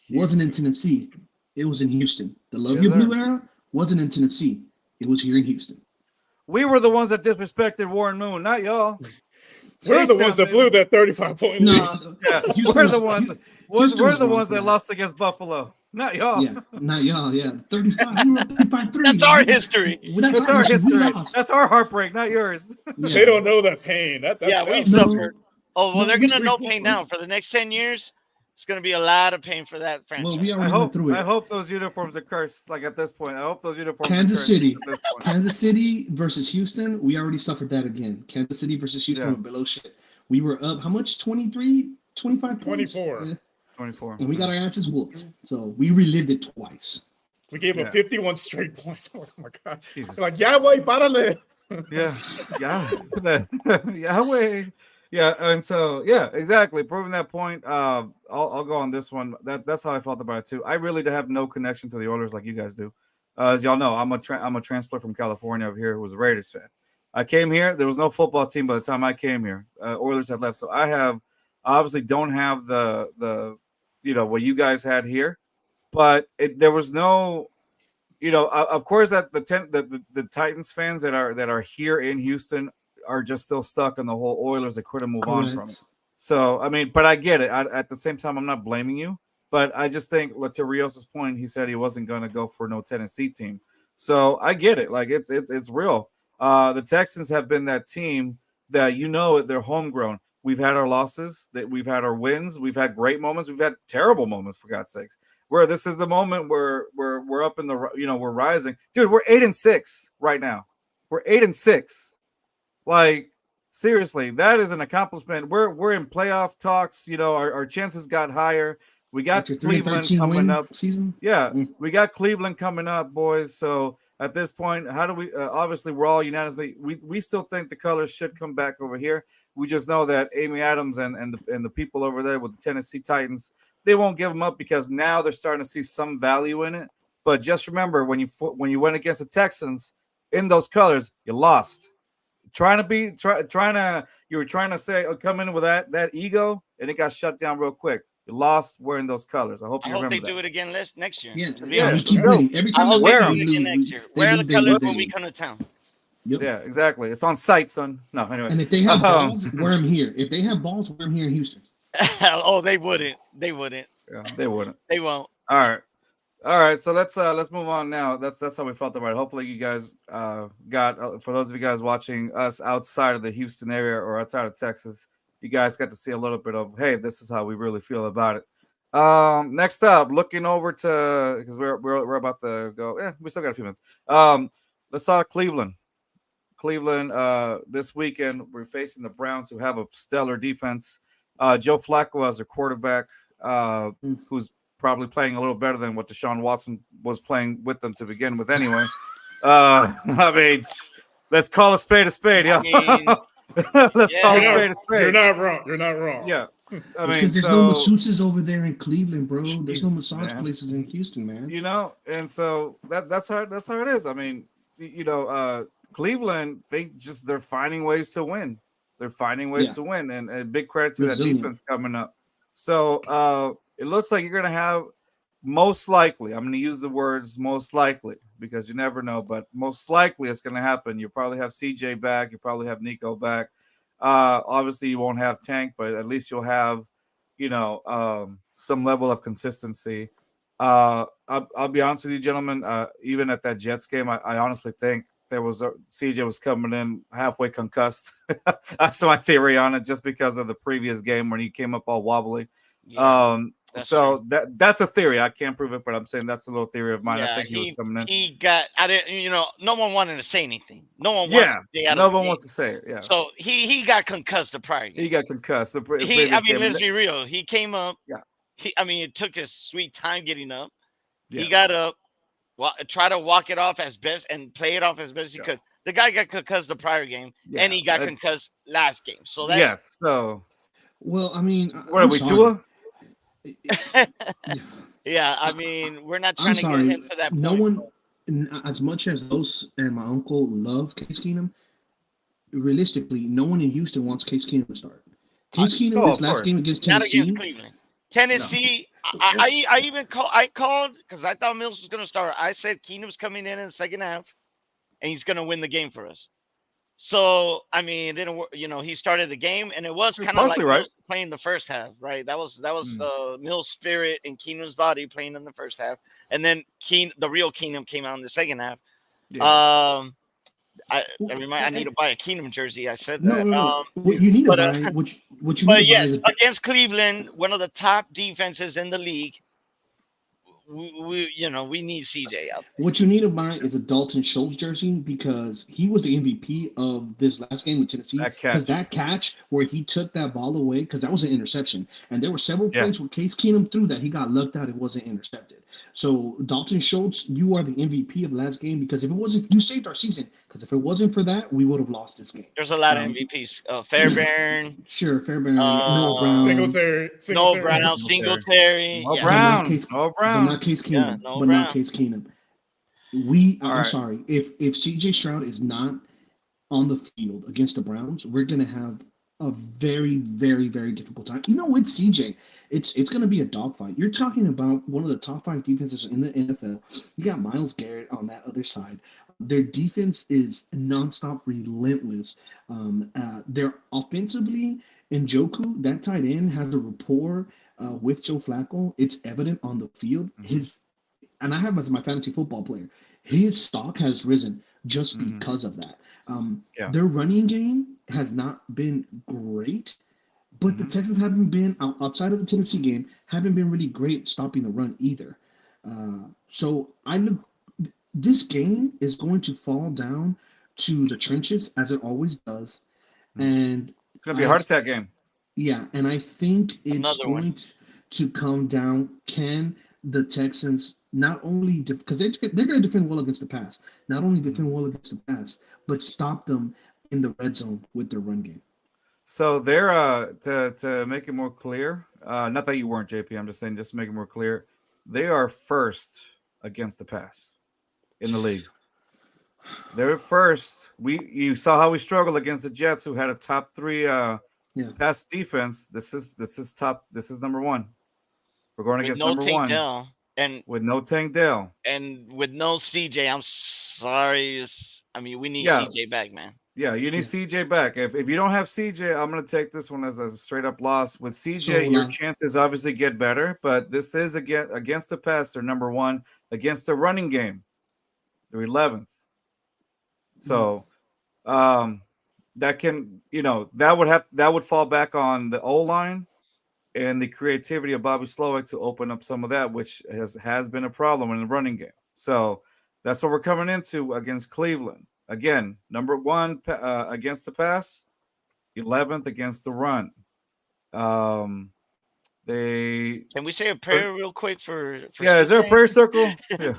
wasn't in Tennessee. It was in Houston. The Love Yes, You sir. Blue era wasn't in Tennessee. It was here in Houston. We were the ones that disrespected Warren Moon, not y'all. We're the Houston, ones that baby. blew that 35-point lead. No, Yeah, Houston we're the was- ones. Houston We're was the wrong ones for that that. lost against Buffalo. Not y'all. Yeah, not y'all. Yeah, 35. We were 35-3. That's our history. That's That's our history. We lost. That's our heartbreak, not yours. Yeah. They don't know that pain. Yeah, we that's suffered. Oh, well, No, they're we gonna know suffered. pain now for the next 10 years. It's gonna be a lot of pain for that franchise. Well, we already went through I it. hope those uniforms are cursed. Like at this point, I hope those uniforms Kansas are cursed City. at this point. Kansas City versus Houston. We already suffered that again. Kansas City versus Houston Yeah. were below shit. We were up how much? 23, 25 points? 24. Yeah. 24. And we got our asses whooped. So we relived it twice. We gave Yeah. him 51 straight points. Oh my god! Jesus. Like Yahweh, párale. Yeah. Yahweh. Yeah, and so yeah, exactly. Proving that point. I'll go on this one. That's how I felt about it too. I really have no connection to the Oilers like you guys do. As y'all know, I'm a transplant from California over here who was a Raiders fan. I came here. There was no football team by the time I came here. Oilers had left, so I obviously don't have the what you guys had here, but there was no. Of course, that the Titans fans that are here in Houston are just still stuck in the whole Oilers. They couldn't move on from it. So I mean, but I get it. At the same time, I'm not blaming you, but I just think, to Rios' point, he said he wasn't going to go for no Tennessee team. So I get it. Like it's real. The Texans have been that team that they're homegrown. We've had our losses, that we've had our wins, we've had great moments, we've had terrible moments, for God's sakes. Where this is the moment where we're up in the we're rising, dude. We're 8-6 right now. We're 8-6. Like seriously, that is an accomplishment. We're in playoff talks. Our chances got higher. We got Cleveland coming up. Season. Yeah, we got Cleveland coming up, boys. So at this point, how do we? Obviously, we're all unanimously. We still think the colors should come back over here. We just know that Amy Adams and the people over there with the Tennessee Titans, they won't give them up because now they're starting to see some value in it. But just remember, when you went against the Texans in those colors, you lost. You were trying to say, come in with that ego, and it got shut down real quick. You lost wearing those colors. I hope you remember they that. do it again next year. Yeah, we keep winning. Every time they wear do it again next year. Wear the colors when we come to town. Yep. Yeah, exactly. It's on site, son. No, anyway. And if they have balls, wear them here. If they have balls, wear them here in Houston. Oh, they wouldn't. They wouldn't. Yeah, they wouldn't. They won't. All right. So let's move on now. That's how we felt about it. Hopefully, you guys got for those of you guys watching us outside of the Houston area or outside of Texas, you guys got to see a little bit of, hey, this is how we really feel about it. Next up, looking over to, because we're about to go. Yeah, we still got a few minutes. Let's talk Cleveland. This weekend we're facing the Browns, who have a stellar defense. Joe Flacco as their quarterback, who's probably playing a little better than what Deshaun Watson was playing with them to begin with. Anyway, I mean, let's call a spade a spade. Yeah, let's call a spade a spade. You're not wrong. Yeah. I mean, because there's no masseuses over there in Cleveland, bro. There's no massage places in Houston, man. And so that's how it is. I mean, Cleveland, they're finding ways to win. They're finding ways to win, and a big credit to that defense coming up. So it looks like you're going to have, most likely, I'm going to use the words most likely because you never know, but most likely it's going to happen. You'll probably have CJ back. You probably have Nico back. Obviously, you won't have Tank, but at least you'll have, some level of consistency. I'll be honest with you, gentlemen. Even at that Jets game, I honestly think CJ was coming in halfway concussed. That's my theory on it, just because of the previous game when he came up all wobbly. Yeah, so that's a theory. I can't prove it, but I'm saying that's a little theory of mine. I think he was coming in. No one wanted to say anything. No one wants to say no one wants to say it. Yeah. So he got concussed the prior game. He got concussed. Let's be real. He came up. Yeah. It took his sweet time getting up. Yeah. He got up. Try to walk it off as best and play it off as best he could. The guy got concussed the prior game, and he got concussed last game. So that's Well, I mean, what are we, Tua? Yeah, I mean, we're not trying to get him to that point. No one, as much as Los and my uncle love Case Keenum, realistically, no one in Houston wants Case Keenum to start. Case Keenum, this last game against Tennessee. Not against Cleveland. Tennessee, no. I called because I thought Mills was going to start. I said Keenum's coming in the second half, and he's going to win the game for us. So I mean, it didn't work. He started the game, and it was You're kind of like partially right. Mills playing the first half, right? That was Mm. Mill's spirit and Keenum's body playing in the first half, and then the real Keenum came out in the second half. Yeah. Um, Well, I need to buy a Keenum jersey. I said no, that. no, no. What you Jesus. need to But buy, what you need to but buy is yes, against Cleveland, one of the top defenses in the league, we need CJ out what you need to buy is a Dalton Schultz jersey because he was the MVP of this last game with Tennessee. That Because catch. that catch where he took that ball away, because that was an interception, and there were several Yeah. plays where Case Keenum threw that he got lucked out, it wasn't intercepted. So Dalton Schultz, you are the MVP of the last game because if it wasn't, you saved our season. Because if it wasn't for that, we would have lost this game. There's a lot of Um, MVPs. Fairbairn, Sure, Fairbairn, Noah uh, Brown, Noah Singletary. Brown, Singletary. No Yeah, but not Brown. Case, No but not Brown. Case yeah, Keenum, Noah but not Brown. Case Keenum. All I'm right. sorry. If CJ Stroud is not on the field against the Browns, we're gonna have a very, very, very difficult time. With CJ, it's gonna be a dogfight. You're talking about one of the top 5 defenses in the NFL. You got Miles Garrett on that other side. Their defense is nonstop, relentless. They're offensively, Njoku, that tight end, has a rapport with Joe Flacco. It's evident on the field. Mhm. And I have him as my fantasy football player. His stock has risen just Mhm. because of that. Yeah. Their running game has not been great, but the Mhm. Texans haven't been outside of the Tennessee game haven't been really great stopping the run either. So I look, this game is going to fall down to the trenches as it always does, Mhm. and It's gonna be a I heart attack game. yeah, and I think it's Another one. going to come down. Can the Texans not only because they're going to defend well against the pass, not only Mhm. defend well against the pass, but stop them in the red zone with their run game? So they're to make it more clear. Not that you weren't, JP. I'm just saying, just to make it more clear. They are first against the pass in the league. They're first. You saw how we struggled against the Jets, who had a top 3 Yeah, pass defense. This is top. This is number 1. We're going With against no number Tank 1 Dell with no Tank Dell. and with no CJ, I'm sorry. I mean, we need Yeah, CJ back, man. yeah. You need yeah. CJ back. If you don't have CJ, I'm going to take this one as a straight up loss. With So CJ, your chances obviously get better, but this is against the pass. They're number 1 against the running game. They're 11th. So that can that would fall back on the O line and the creativity of Bobby Slowick to open up some of that, which has been a problem in the running game. So that's what we're coming into against Cleveland. Again, number 1 against the pass, 11th against the run. They Can we say a prayer real quick for Yeah, is there a CJ? prayer circle? Yeah.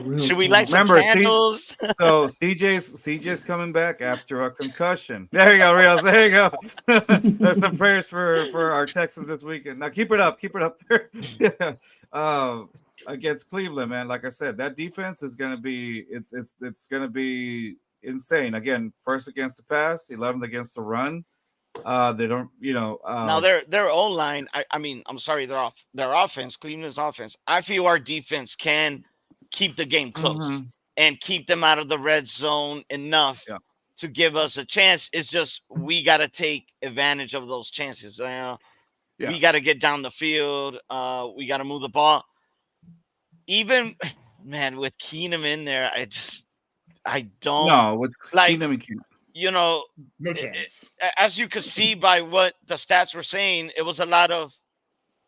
real Should we light talk. some Remember, candles? so CJ's coming back after a concussion. There you go, Rios. There you go. There's some prayers for our Texans this weekend. Now keep it up there. Yeah. Against Cleveland, man. Like I said, that defense is gonna be it's gonna be insane. Again, first against the pass, 11th against the run. They don't, Now their O line. I mean, I'm sorry, their offense, Cleveland's offense. I feel our defense can keep the game close mhm. and keep them out of the red zone enough Yeah. to give us a chance. It's just we got to take advantage of those chances. Yeah. We got to get down the field. We got to move the ball. Even man, with Keenum in there, I don't No, with like. Keenum and Keenum. No it- chance. as you could see by what the stats were saying, it was a lot of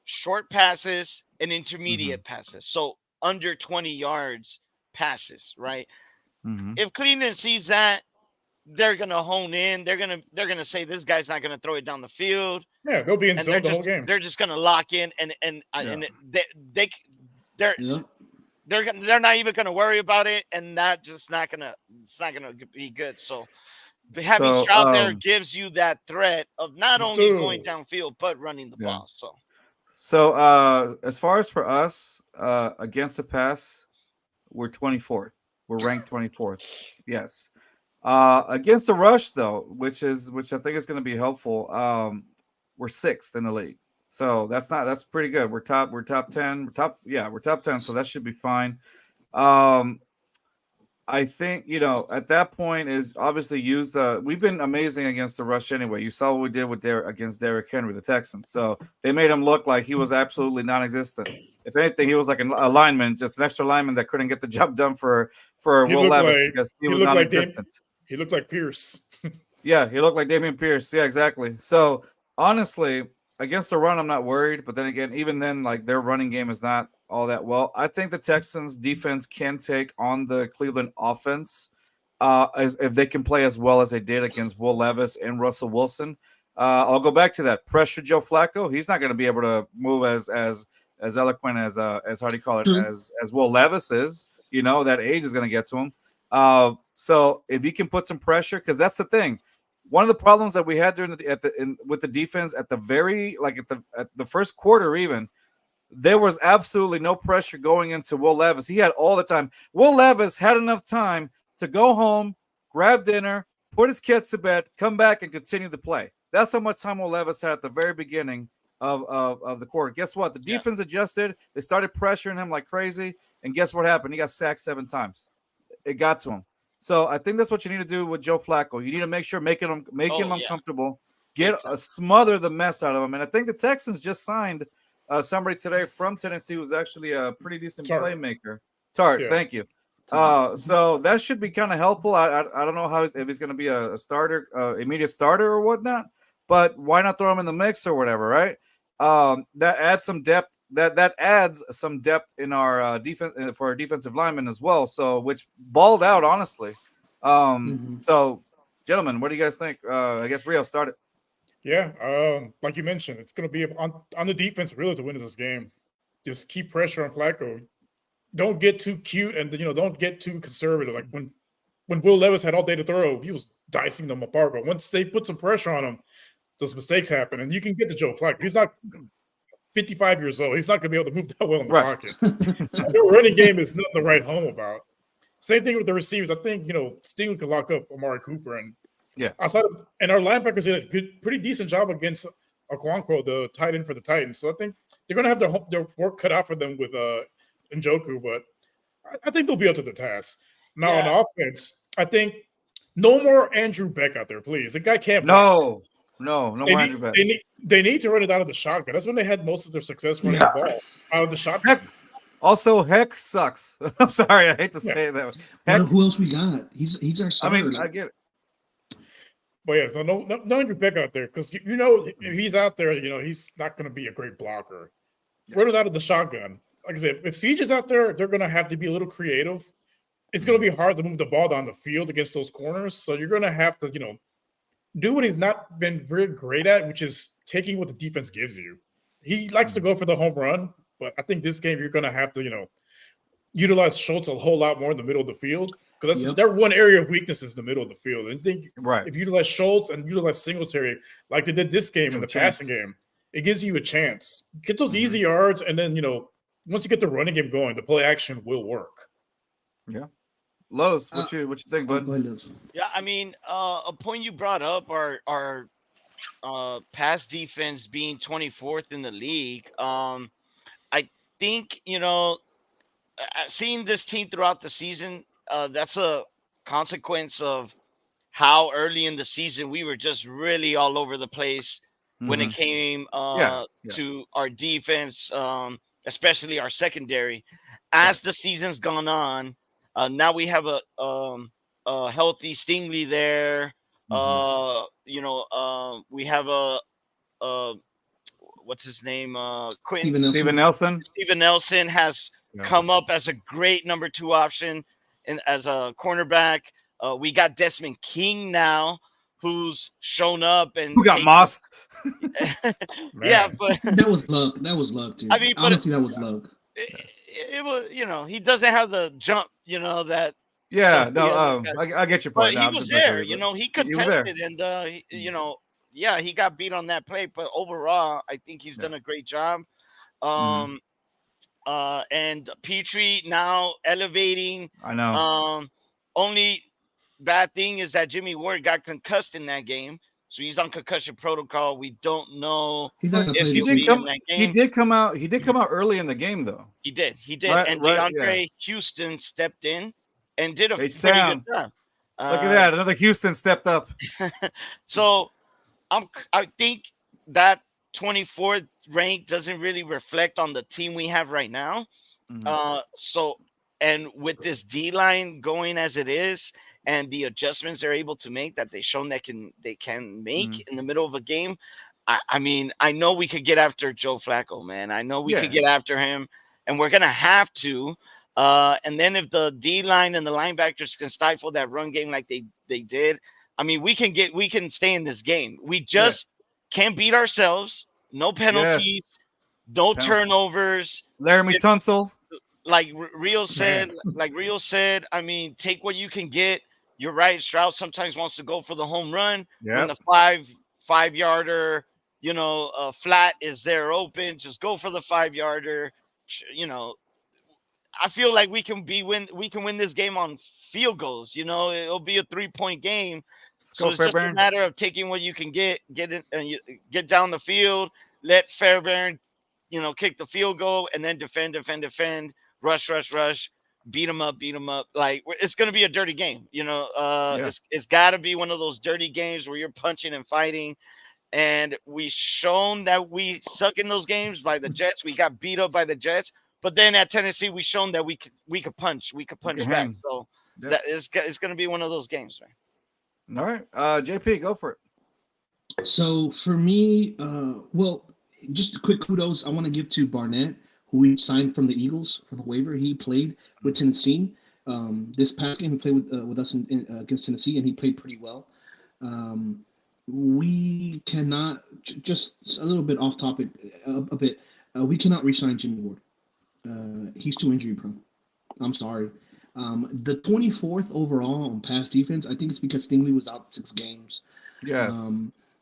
short passes and intermediate passes. So under 20 yards passes, right? Mm-hmm. If Cleveland sees that, they're gonna hone in. They're gonna say this guy's not gonna throw it down the field, Yeah, they'll be in and zone the whole game. they're just gonna lock in and they they're Yep. they're not even gonna worry about it, and that just not gonna it's not gonna be good. So having So, Stroud there gives you that threat of not only going Still, downfield but running the Yeah. ball. So, as far as for us, against the pass, we're 24th. We're ranked 24th. Yes. Against the rush, though, which I think is going to be helpful. We're 6th in the league. So that's pretty good. We're top 10. We're top 10. So that should be fine. I think, at that point is obviously use the. We've been amazing against the rush anyway. You saw what we did with against Derrick Henry, the Texans. So they made him look like he was absolutely non-existent. If anything, he was like a lineman, just an extra lineman that couldn't get the job done for Will Levis because he was non-existent. He looked like Pierce. Yeah, he looked like Damian Pierce. Yeah, exactly. So honestly, against the run, I'm not worried. But then again, even then, like their running game is not all that well. I think the Texans defense can take on the Cleveland offense if they can play as well as they did against Will Levis and Russell Wilson. I'll go back to that pressure Joe Flacco. He's not going to be able to move as eloquent as how do you call it as Will Levis is. That age is going to get to him. So if you can put some pressure, because that's the thing. One of the problems that we had during with the defense at the first quarter, even there was absolutely no pressure going into Will Levis. He had all the time. Will Levis had enough time to go home, grab dinner, put his kids to bed, come back, and continue to play. That's how much time Will Levis had at the very beginning of the quarter. Guess what? The defense adjusted. They started pressuring him like crazy, and guess what happened? He got sacked 7 times. It got to him. So I think that's what you need to do with Joe Flacco. You need to make sure make him uncomfortable, smother the mess out of him. And I think the Texans just signed somebody today from Tennessee who's actually a pretty decent playmaker. Tart, thank you. So that should be kind of helpful. I don't know if he's going to be a starter, immediate starter or whatnot, but why not throw him in the mix or whatever, right? That adds some depth. That adds some depth in our defense for our defensive linemen as well. So which balled out honestly. So gentlemen, what do you guys think? I guess Rios started. Yeah, like you mentioned, it's going to be on the defense really to win this game. Just keep pressure on Flacco. Don't get too cute and don't get too conservative. Like when Will Levis had all day to throw, he was dicing them apart. But once they put some pressure on him, those mistakes happen, and you can get to Joe Flacco. He's not 55 years old. He's not going to be able to move that well in the pocket. The running game is nothing to write home about. Same thing with the receivers. I think Stingley could lock up Amari Cooper, and and our linebackers did a pretty decent job against Okonkwo, the tight end for the Titans. So I think they're going to have their work cut out for them with Njoku, but I think they'll be up to the task. Now on offense, I think no more Andrew Beck out there, please. The guy can't. No more Andrew Beck. They need to run it out of the shotgun. That's when they had most of their success running the ball out of the shotgun. Heck sucks. I'm sorry, I hate to say that. Heck, who else we got? He's our starter. I mean, I get it. But yeah, so no Andrew Beck out there because if he's out there, he's not going to be a great blocker. Run it out of the shotgun. Like I said, if Siege is out there, they're going to have to be a little creative. It's going to be hard to move the ball down the field against those corners. So you're going to have to, do what he's not been very great at, which is taking what the defense gives you. He likes to go for the home run, but I think this game you're going to have to, utilize Schultz a whole lot more in the middle of the field because their one area of weakness is the middle of the field. And I think if you utilize Schultz and utilize Singletary like they did this game in the passing game, it gives you a chance. Get those easy yards, and then once you get the running game going, the play action will work. Yeah. Lowe's, what you think, bud? Yeah, I mean, a point you brought up our pass defense being 24th in the league. I think seeing this team throughout the season, that's a consequence of how early in the season we were just really all over the place when it came to our defense, especially our secondary. As the season's gone on, now we have a healthy Stingley there. We have a what's his name? Steven Nelson. Steven Nelson has come up as a great number 2 option and as a cornerback. We got Desmond King now, who's shown up and who got mossed. Yeah, but that was luck. That was luck, too. I mean, honestly, that was luck. It was, he doesn't have the jump, that. Yeah, I get your point. But he was there, he contested, and he got beat on that play. But overall, I think he's done a great job. And Petrie now elevating. I know. Only bad thing is that Jimmy Ward got concussed in that game, so he's on concussion protocol. We don't know if he'll be in that game. He did come out. He did come out early in the game, though. He did. Right, and DeAndre Houston stepped in and did a H pretty Town. good job. Look at that. Another Houston stepped up. So I think that 24th rank doesn't really reflect on the team we have right now. So and with this D line going as it is, and the adjustments they're able to make that they've shown that they can make in the middle of a game. I mean, I know we could get after Joe Flacco, man. I know we could get after him, and we're gonna have to. And then if the D line and the linebackers can stifle that run game like they did, I mean, we can stay in this game. We just can't beat ourselves. No penalties, no turnovers. Laramie Tunsil. Like Rios said, I mean, take what you can get. You're right. Stroud sometimes wants to go for the home run when the five-yarder, flat is there open. Just go for the 5-yarder. I feel like we can win this game on field goals. It'll be a 3-point game. So it's just a matter of taking what you can get it, and get down the field. Let Fairbairn, kick the field goal, and then defend, rush, beat them up. Like, it's going to be a dirty game. It's got to be one of those dirty games where you're punching and fighting. And we've shown that we suck in those games by the Jets. We got beat up by the Jets. But then at Tennessee, we've shown that we could punch. We could punch back. So that it's going to be one of those games, man. All right. JP, go for it. So for me, just a quick kudos I want to give to Barnett, who we signed from the Eagles for the waiver. He played with Tennessee. This past game, he played with us against Tennessee, and he played pretty well. We cannot, just a little bit off topic, we cannot re-sign Jimmy Ward. He's too injury prone. I'm sorry. The 24th overall on pass defense, I think it's because Stingley was out 6 games. Yes.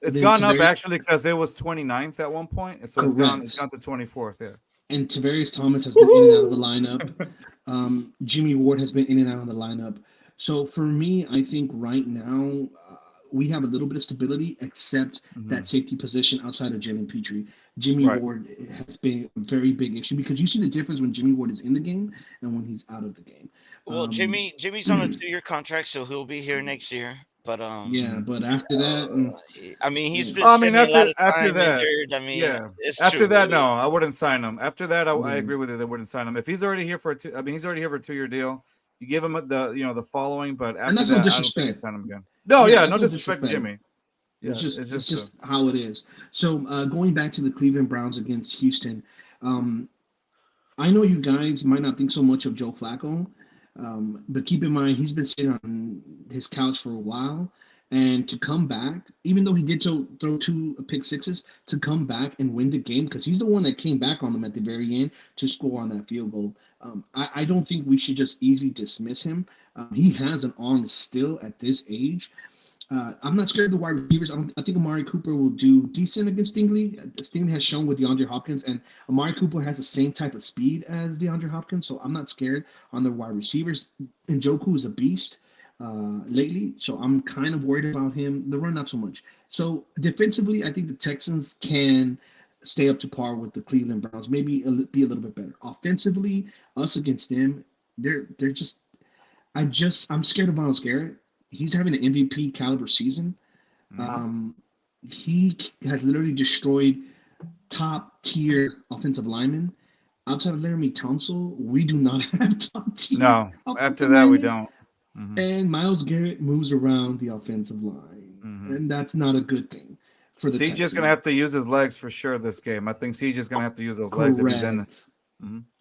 It's gone up actually because it was 29th at one point. So it's gone to 24th, yeah. And Tavarius Thomas has been in and out of the lineup. Jimmy Ward has been in and out of the lineup. So for me, I think right now we have a little bit of stability, except that safety position outside of Jalen Petrie. Jimmy Ward has been a very big issue because you see the difference when Jimmy Ward is in the game and when he's out of the game. Well, Jimmy's on a 2-year contract, so he'll be here next year. But but after that, I mean, he's been spending a lot of time that, injured. I mean, it's after true. that, no, I wouldn't sign him. After that, I agree with you. They wouldn't sign him if he's already here for he's already here for a 2-year deal. You give him the following, but after that's that, no I don't think disrespect. you sign him again. No, no disrespect to Jimmy. Yeah, it's just how it is. So going back to the Cleveland Browns against Houston, I know you guys might not think so much of Joe Flacco, but keep in mind he's been sitting on his couch for a while, and to come back, even though he did throw 2 pick sixes, to come back and win the game because he's the one that came back on them at the very end to score on that field goal. I don't think we should just easily dismiss him. He has an arm still at this age. I'm not scared of the wide receivers. I think Amari Cooper will do decent against Stingley. Stingley has shown with DeAndre Hopkins, and Amari Cooper has the same type of speed as DeAndre Hopkins, so I'm not scared on the wide receivers. And Njoku is a beast lately, so I'm kind of worried about him. The run, not so much. So defensively, I think the Texans can stay up to par with the Cleveland Browns, maybe be a little bit better. Offensively, us against them, they're just I'm scared of Myles Garrett. He's having an MVP caliber season. He has literally destroyed top tier offensive linemen. Outside of Laramie Tunsil, we do not have top tier. No, after that we don't. And Myles Garrett moves around the offensive line, and that's not a good thing for the Texans. CJ's going to have to use his legs for sure this game. I think CJ's going to have to use those legs if he's in it.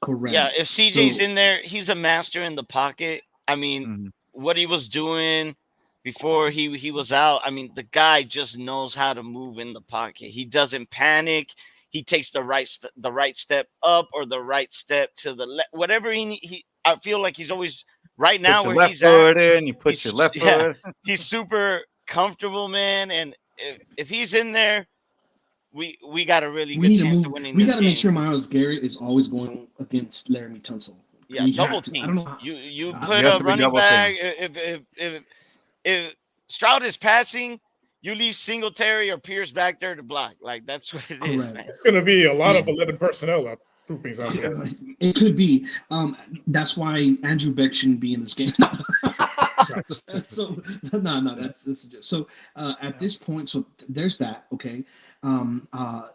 Correct. Yeah, if CJ's in there, he's a master in the pocket. I mean, what he was doing before he was out, I mean, the guy just knows how to move in the pocket. He doesn't panic. He takes the right step up or the right step to the left. Whatever he I feel like he's always right now where he's at. You put your left foot. He's super comfortable, man. And if he's in there, we got a really good chance of winning. We got to make sure Myles Garrett is always going against Laramie Tunsil. Yeah, double team. I don't know. You put a running back. If Stroud is passing, you leave Singletary or Pierce back there to block. Like, that's what it is, man. It's going to be a lot of 11 personnel up. Pooping sounds good. It could be. That's why Andrew Beck shouldn't be in this game. So no, that's just so. At this point, so there's that. Okay. Um, uh,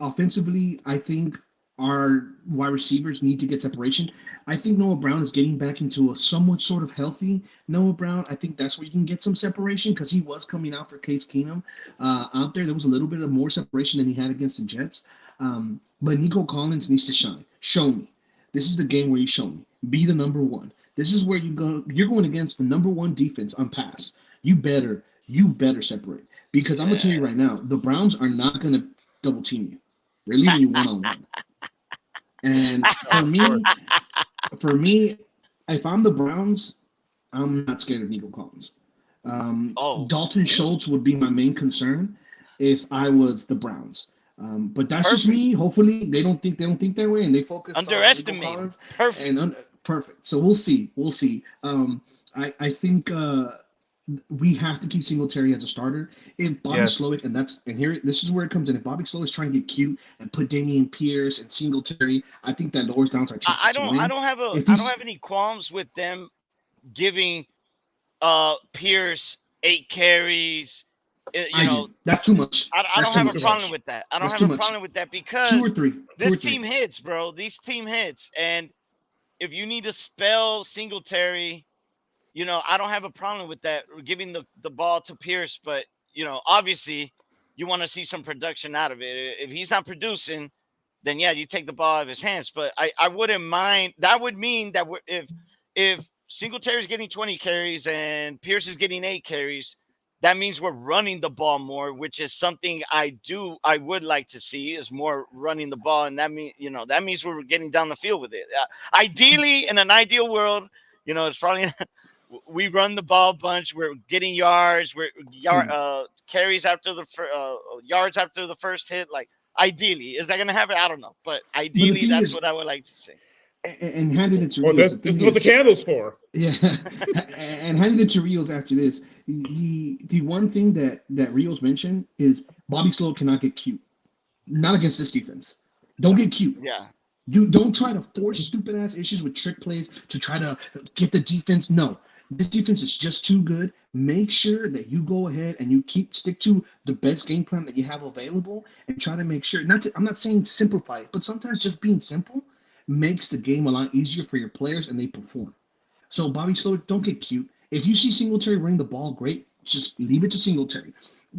Offensively, I think our wide receivers need to get separation. I think Noah Brown is getting back into a somewhat sort of healthy Noah Brown. I think that's where you can get some separation because he was coming out for Case Keenum. Out there was a little bit of more separation than he had against the Jets. But Nico Collins needs to shine. Show me. This is the game where you show me. Be the number one. This is where you go. You're going against the number one defense on pass. You better separate because I'm gonna tell you right now, the Browns are not gonna double team you. They're leaving you one on one. And for me, if I'm the Browns, I'm not scared of Nico Collins. Dalton Schultz would be my main concern if I was the Browns. But that's just me. Hopefully, they don't think that way, and they focus underestimate. On Nico Collins. Perfect. Perfect. So we'll see. I think we have to keep Singletary as a starter. If Bobby Slowick, this is where it comes in. If Bobby Slowick's trying to get cute and put Dameon Pierce and Singletary, I think that lowers down our chances. I don't have any qualms with them giving Pierce 8 carries. That's too much. I don't have a problem with that. I don't have a problem with that because 2 or 3. This team hits, bro. These team hits, and if you need to spell Singletary. I don't have a problem with that, giving the ball to Pierce, but, obviously you want to see some production out of it. If he's not producing, then, you take the ball out of his hands. But I wouldn't mind. That would mean that if Singletary's getting 20 carries and Pierce is getting 8 carries, that means we're running the ball more, which is something I would like to see is more running the ball. And that means we're getting down the field with it. Ideally, in an ideal world, it's probably – we run the ball a bunch. We're getting yards. Carries after the yards after the first hit. Like ideally, is that going to happen? I don't know, but ideally, that's what I would like to see. And handing it to Rios. This is what the candle's for. Yeah, and handing it to Rios after this. The one thing that Rios mentioned is Bobby Slow cannot get cute. Not against this defense. Don't get cute. Yeah. Don't try to force stupid ass issues with trick plays to try to get the defense. No. This defense is just too good. Make sure that you go ahead and you stick to the best game plan that you have available and try to make sure. I'm not saying simplify it, but sometimes just being simple makes the game a lot easier for your players and they perform. So Bobby Slowick, don't get cute. If you see Singletary running the ball, great. Just leave it to Singletary.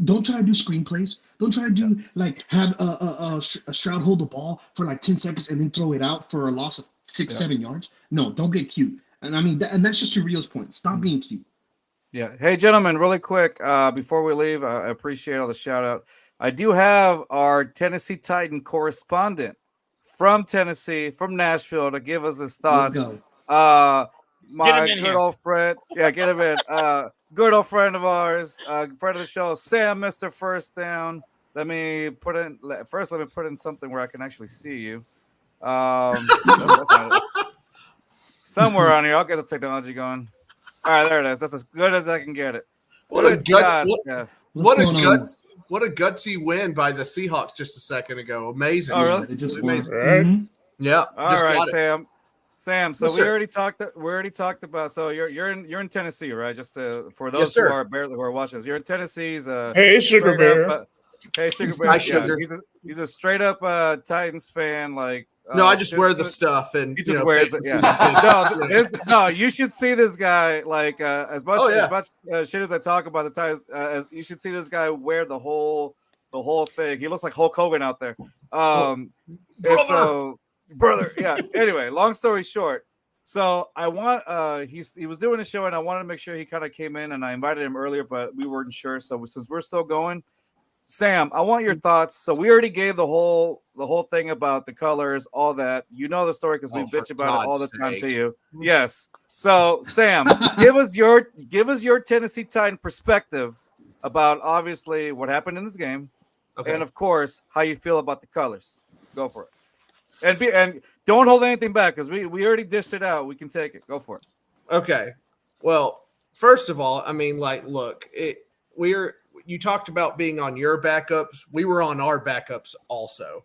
Don't try to do screenplays. Don't try to do have a Stroud hold the ball for 10 seconds and then throw it out for a loss of 6-7 yards. No, don't get cute. And I mean, and that's just to Rio's point. Stop being cute. Yeah. Hey, gentlemen, really quick, before we leave, I appreciate all the shout out. I do have our Tennessee Titan correspondent from Tennessee, from Nashville, to give us his thoughts. Let's go. My good old friend. Yeah, get him in. Good old friend of ours, friend of the show, Sam, Mr. First Down. Let me put in something where I can actually see you. That's not it. Somewhere on here, I'll get the technology going. All right, there it is. That's as good as I can get it. What a gutsy win by the Seahawks just a second ago. Amazing. Oh, really? It just amazing. Mm-hmm. Yeah. All right, Sam. Sam, so Yes, we sir. already talked about. So you're in Tennessee, right? Just for those Yes, sir. who are watching us, you're in Tennessee. Hey, Sugar Bear. Hey, Sugar Bear. Hi, Yeah, Sugar. he's a straight up Titans fan. No, I just wear the stuff and he just wears it. Yeah. No, you should see this guy. As much shit as I talk about the Titans, as you should see this guy wear the whole thing. He looks like Hulk Hogan out there. Brother. Yeah. Anyway, long story short, so I want he was doing a show and I wanted to make sure he kind of came in, and I invited him earlier, but we weren't sure. So since we're still going, Sam, I want your thoughts. So we already gave the whole thing about the colors, all that. You know the story because we bitch about it all the time to you. Yes. So Sam, give us your Tennessee Titan perspective about obviously what happened in this game, and of course how you feel about the colors. Go for it, and don't hold anything back because we already dished it out. We can take it. Go for it. Okay. Well, first of all, I mean, look, you talked about being on your backups. We were on our backups also.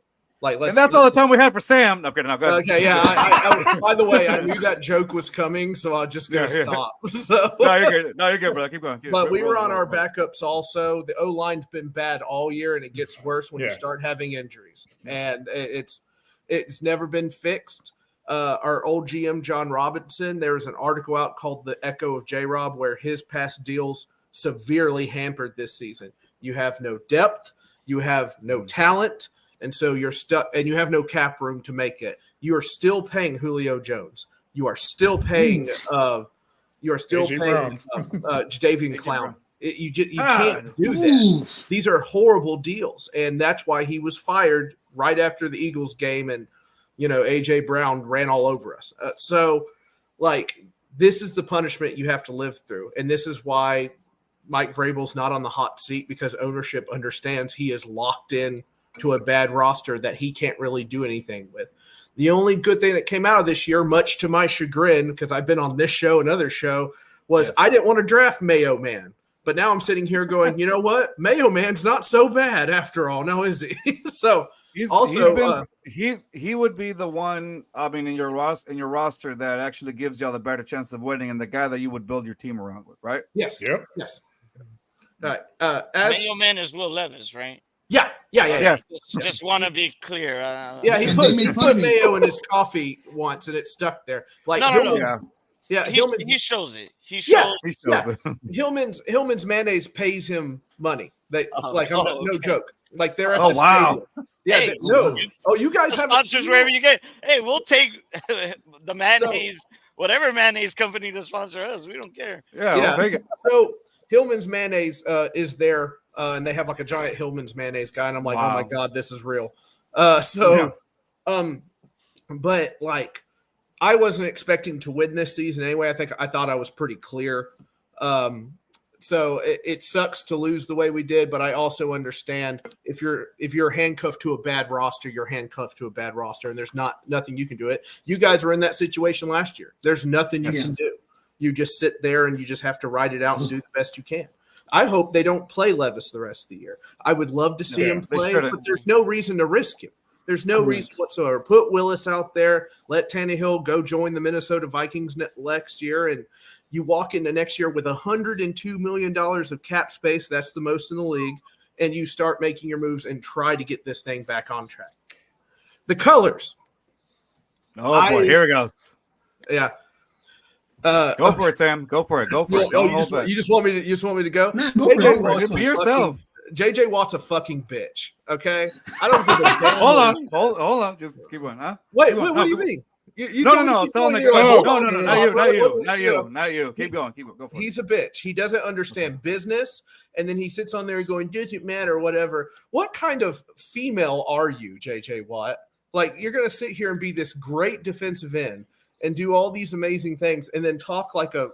Like, And that's all the time we had for Sam. No, I'm kidding. No, go ahead. Okay, yeah. I by the way, I knew that joke was coming, so I'm just gonna Yeah, yeah. stop. So, No, you're good. No, you're good, brother. Keep going. but we were on roll, our roll. backups also. The O line's been bad all year, and it gets worse when you Yeah. start having injuries, and it's never been fixed. Our old GM John Robinson, there was an article out called "The Echo of J. Rob" where his past deals severely hampered this season. You have no depth, you have no talent. And so you're stuck, and you have no cap room to make it. You are still paying Julio Jones. You are still paying. A.J. Brown. Davian Clown. Brown. You can't do that. Oof. These are horrible deals, and that's why he was fired right after the Eagles game. And A.J. Brown ran all over us. So, like, this is the punishment you have to live through, and this is why Mike Vrabel's not on the hot seat, because ownership understands he is locked in to a bad roster that he can't really do anything with. The only good thing that came out of this year, much to my chagrin, because I've been on this show, another show, was I didn't want to draft Mayo Man. But now I'm sitting here going, you know what? Mayo Man's not so bad after all. Now, is he? So He would be the one, I mean, in your roster that actually gives y'all the better chance of winning, and the guy that you would build your team around with, right? yes. Yep. Yes. Mayo Man is Will Levis, right? Yeah. Yes. Just want to be clear. Yeah, he And put, they made he fun put of me. mayo in his coffee once, and it stuck there. Like No. Hillman's, Yeah. yeah, Hillman's, He shows it. He Yeah. shows. He shows it. Hillman's mayonnaise pays him money. They like I'm no okay. joke. Like they're at Oh, the wow. stadium. Yeah, Hey, no. Oh, you guys The have sponsors wherever you get. Hey, we'll take the mayonnaise, whatever mayonnaise company to sponsor us. We don't care. Yeah, Yeah. I'll take it. So Hillman's mayonnaise is there, and they have like a giant Hillman's mayonnaise guy, and I'm like, oh my Wow. god, this is real. Yeah. But like, I wasn't expecting to win this season anyway. I thought I was pretty clear. So it sucks to lose the way we did, but I also understand if you're handcuffed to a bad roster, you're handcuffed to a bad roster, and there's nothing you can do it. You guys were in that situation last year. There's nothing you can do. You just sit there and you just have to ride it out and do the best you can. I hope they don't play Levis the rest of the year. I would love to see him they play, shouldn't. but there's no reason to risk him. There's no reason whatsoever. Put Willis out there. Let Tannehill go join the Minnesota Vikings next year, and you walk into next year with $102 million of cap space. That's the most in the league. And you start making your moves and try to get this thing back on track. The colors. Oh, boy. Here it goes. Yeah. Go for it, Sam. Go for it. Go for it. Don't hold back. You just want me to go? Nah, go JJ for it. Watt's Just a be yourself. JJ Watt's a fucking bitch. Okay, I don't give a damn. Hold on. Just keep going, huh? Wait, Keep going. what do you mean? You No. told me to keep Tell going, him you're like, hold on, not you. Keep going. Go for it. He's a bitch. He doesn't understand business, and then he sits on there going, "Doesn't matter," or whatever. What kind of female are you, JJ Watt? Like, you're gonna sit here and be this great defensive end and do all these amazing things, and then talk like a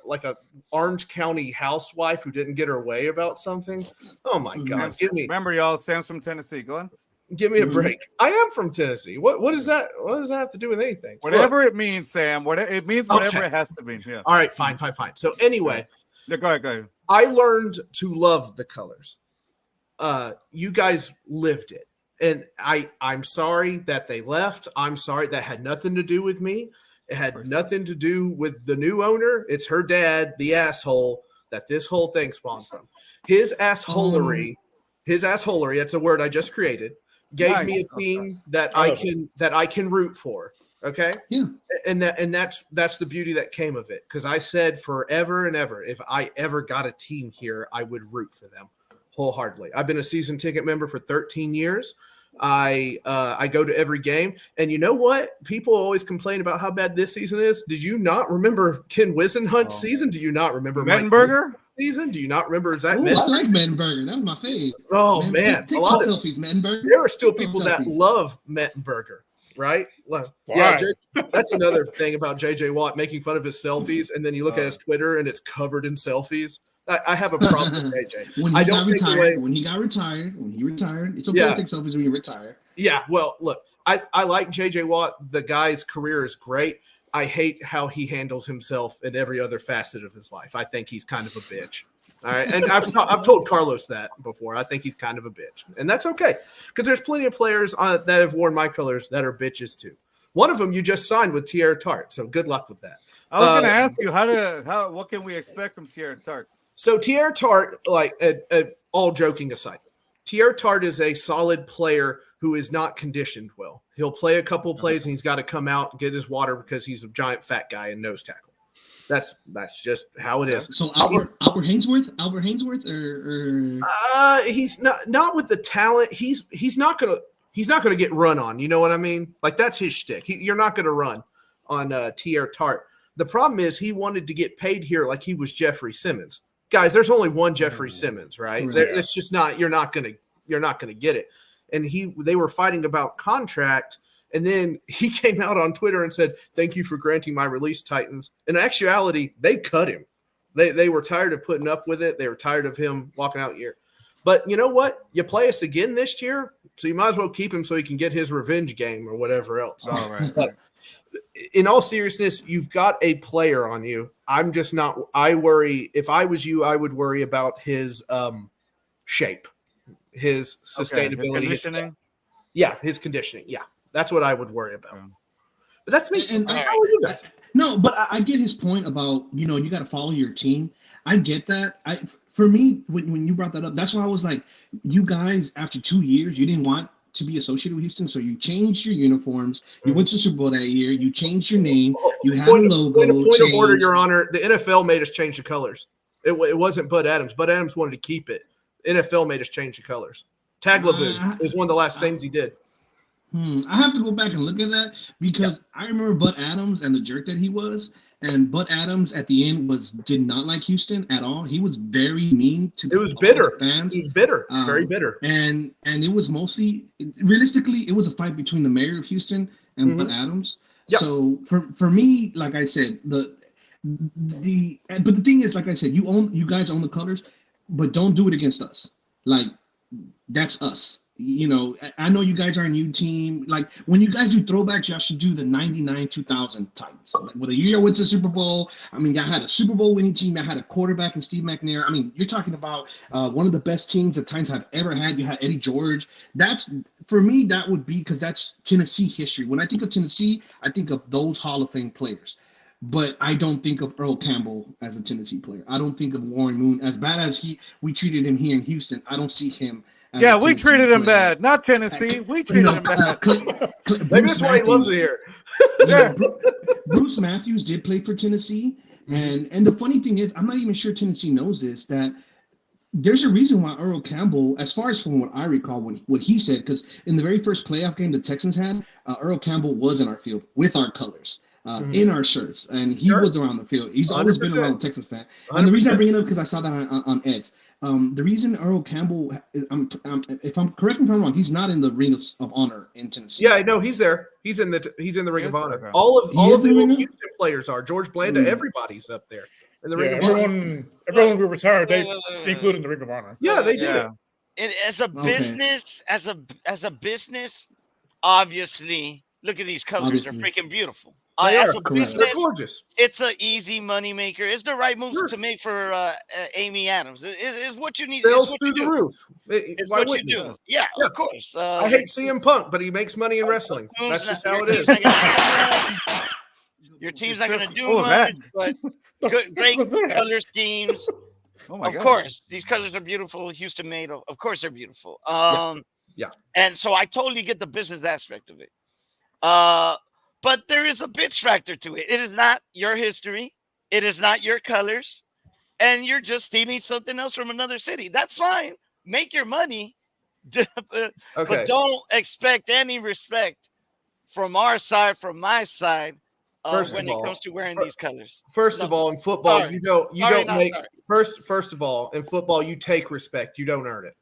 Orange County housewife who didn't get her way about something. Oh my God! Remember, y'all. Sam's from Tennessee. Go on. Give me a break. I am from Tennessee. What is that? What does that have to do with anything? Whatever it means, Sam. It means whatever it has to mean. Yeah. All right, fine. So anyway, Yeah, go ahead. I learned to love the colors. You guys lived it. And I'm sorry that they left. I'm sorry. That had nothing to do with me. It had nothing to do with the new owner. It's her dad, the asshole, that this whole thing spawned from. His assholery, that's a word I just created, gave me a team that I can root for. Okay. Yeah. And that's the beauty that came of it. Because I said forever and ever, if I ever got a team here, I would root for them wholeheartedly. I've been a season ticket member for 13 years. I go to every game, and you know what? People always complain about how bad this season is. Did you not remember Ken Wisenhunt's season? Do you not remember Mettenberger season? Do you not remember Zach? Ooh, I like Mettenberger. That was my fave. Oh man, take those selfies, Mettenberger. There are still people Take those that selfies. love Mettenberger, right? Well, Why? that's another thing about JJ Watt making fun of his selfies, and then you look at his Twitter and it's covered in selfies. I have a problem with JJ. When I he don't got take retired, away- when he retired, it's okay Yeah. to take selfies when you retire. Yeah, well, look, I like JJ Watt. The guy's career is great. I hate how he handles himself in every other facet of his life. I think he's kind of a bitch. All right, and I've told Carlos that before. I think he's kind of a bitch, and that's okay because there's plenty of players that have worn my colors that are bitches too. One of them you just signed with Tierra Tart, so good luck with that. I was going to ask you what can we expect from Tierra Tart? So Tierra Tart, like all joking aside, Tierra Tart is a solid player who is not conditioned well. He'll play a couple plays and he's got to come out and get his water because he's a giant fat guy in nose tackle. That's just how it is. So Albert Hainsworth, or he's not with the talent. He's not gonna get run on. You know what I mean? Like that's his shtick. You're not gonna run on Tierra Tart. The problem is he wanted to get paid here like he was Jeffrey Simmons. Guys, there's only one Jeffrey Simmons, right? It's just not. You're not gonna get it. And they were fighting about contract. And then he came out on Twitter and said, "Thank you for granting my release, Titans." In actuality, they cut him. They were tired of putting up with it. They were tired of him walking out here. But you know what? You play us again this year, so you might as well keep him so he can get his revenge game or whatever else. All right. But in all seriousness, you've got a player on you. I'm just not – I worry – if I was you, I would worry about his shape, his sustainability. His conditioning? His conditioning. Yeah. That's what I would worry about. But that's me. And how are you guys? No, but I get his point about, you got to follow your team. I get that. For me, when you brought that up, that's why I was like, you guys, after 2 years, you didn't want to be associated with Houston, so you changed your uniforms. You went to Super Bowl that year. You changed your name. You had a logo. Point of order, Your Honor. The NFL made us change the colors. It wasn't Bud Adams. Bud Adams wanted to keep it. NFL made us change the colors. Tagliabue was one of the last things he did. I have to go back and look at that because I remember Bud Adams and the jerk that he was, and Bud Adams at the end did not like Houston at all. He was very mean to bitter fans. He was bitter, very bitter. And it was mostly, realistically, it was a fight between the mayor of Houston and Bud Adams. Yep. So for me, like I said, but the thing is, like I said, you guys own the colors, but don't do it against us. Like that's us. I know you guys are a new team. Like when you guys do throwbacks, y'all should do the 99-2000 Titans. Like, with a year went to the Super Bowl. I mean, y'all had a Super Bowl winning team. Y'all had a quarterback in Steve McNair. I mean, you're talking about one of the best teams the Titans have ever had. You had Eddie George. That's, for me, that would be because that's Tennessee history. When I think of Tennessee, I think of those Hall of Fame players. But I don't think of Earl Campbell as a Tennessee player. I don't think of Warren Moon. As bad as we treated him here in Houston, I don't see him. Yeah, we treated him bad. Not Tennessee. We treated him bad. Maybe that's why he loves it here. Bruce Matthews did play for Tennessee. And the funny thing is, I'm not even sure Tennessee knows this, that there's a reason why Earl Campbell, as far as from what I recall, what he said, because in the very first playoff game the Texans had, Earl Campbell was in our field with our colors. In our shirts, and he was around the field. He's always 100%. Been around Texas fan. And the reason I bring it up because I saw that on X. The reason Earl Campbell, if I'm correct me if I'm wrong, he's not in the Ring of Honor in Tennessee. Yeah, no, he's there. He's in the Ring of Honor. Okay. All of the Houston players are. George Blanda, everybody's up there in the Ring of Honor. Everyone who retired, they included in the Ring of Honor. Yeah, they did. And as a business, as a business, obviously, look at these colors. They're freaking beautiful. As a business, they're gorgeous. It's an easy money maker. It's the right move to make for Amy Adams. It's what you need. Sales through the roof. It's what you do. Yeah, of course. I hate CM Punk, but he makes money in wrestling. That's just how it is. Your team's not going to do much, but great color schemes. Oh my God. Of course, these colors are beautiful. Houston made. Of course, they're beautiful. Yeah. And so I totally get the business aspect of it. But there is a bitch factor to it. It is not your history. It is not your colors. And you're just stealing something else from another city. That's fine. Make your money. But don't expect any respect from our side, from my side, when it comes to wearing these colors. First of all, in football, you don't make first of all, in football, you take respect. You don't earn it.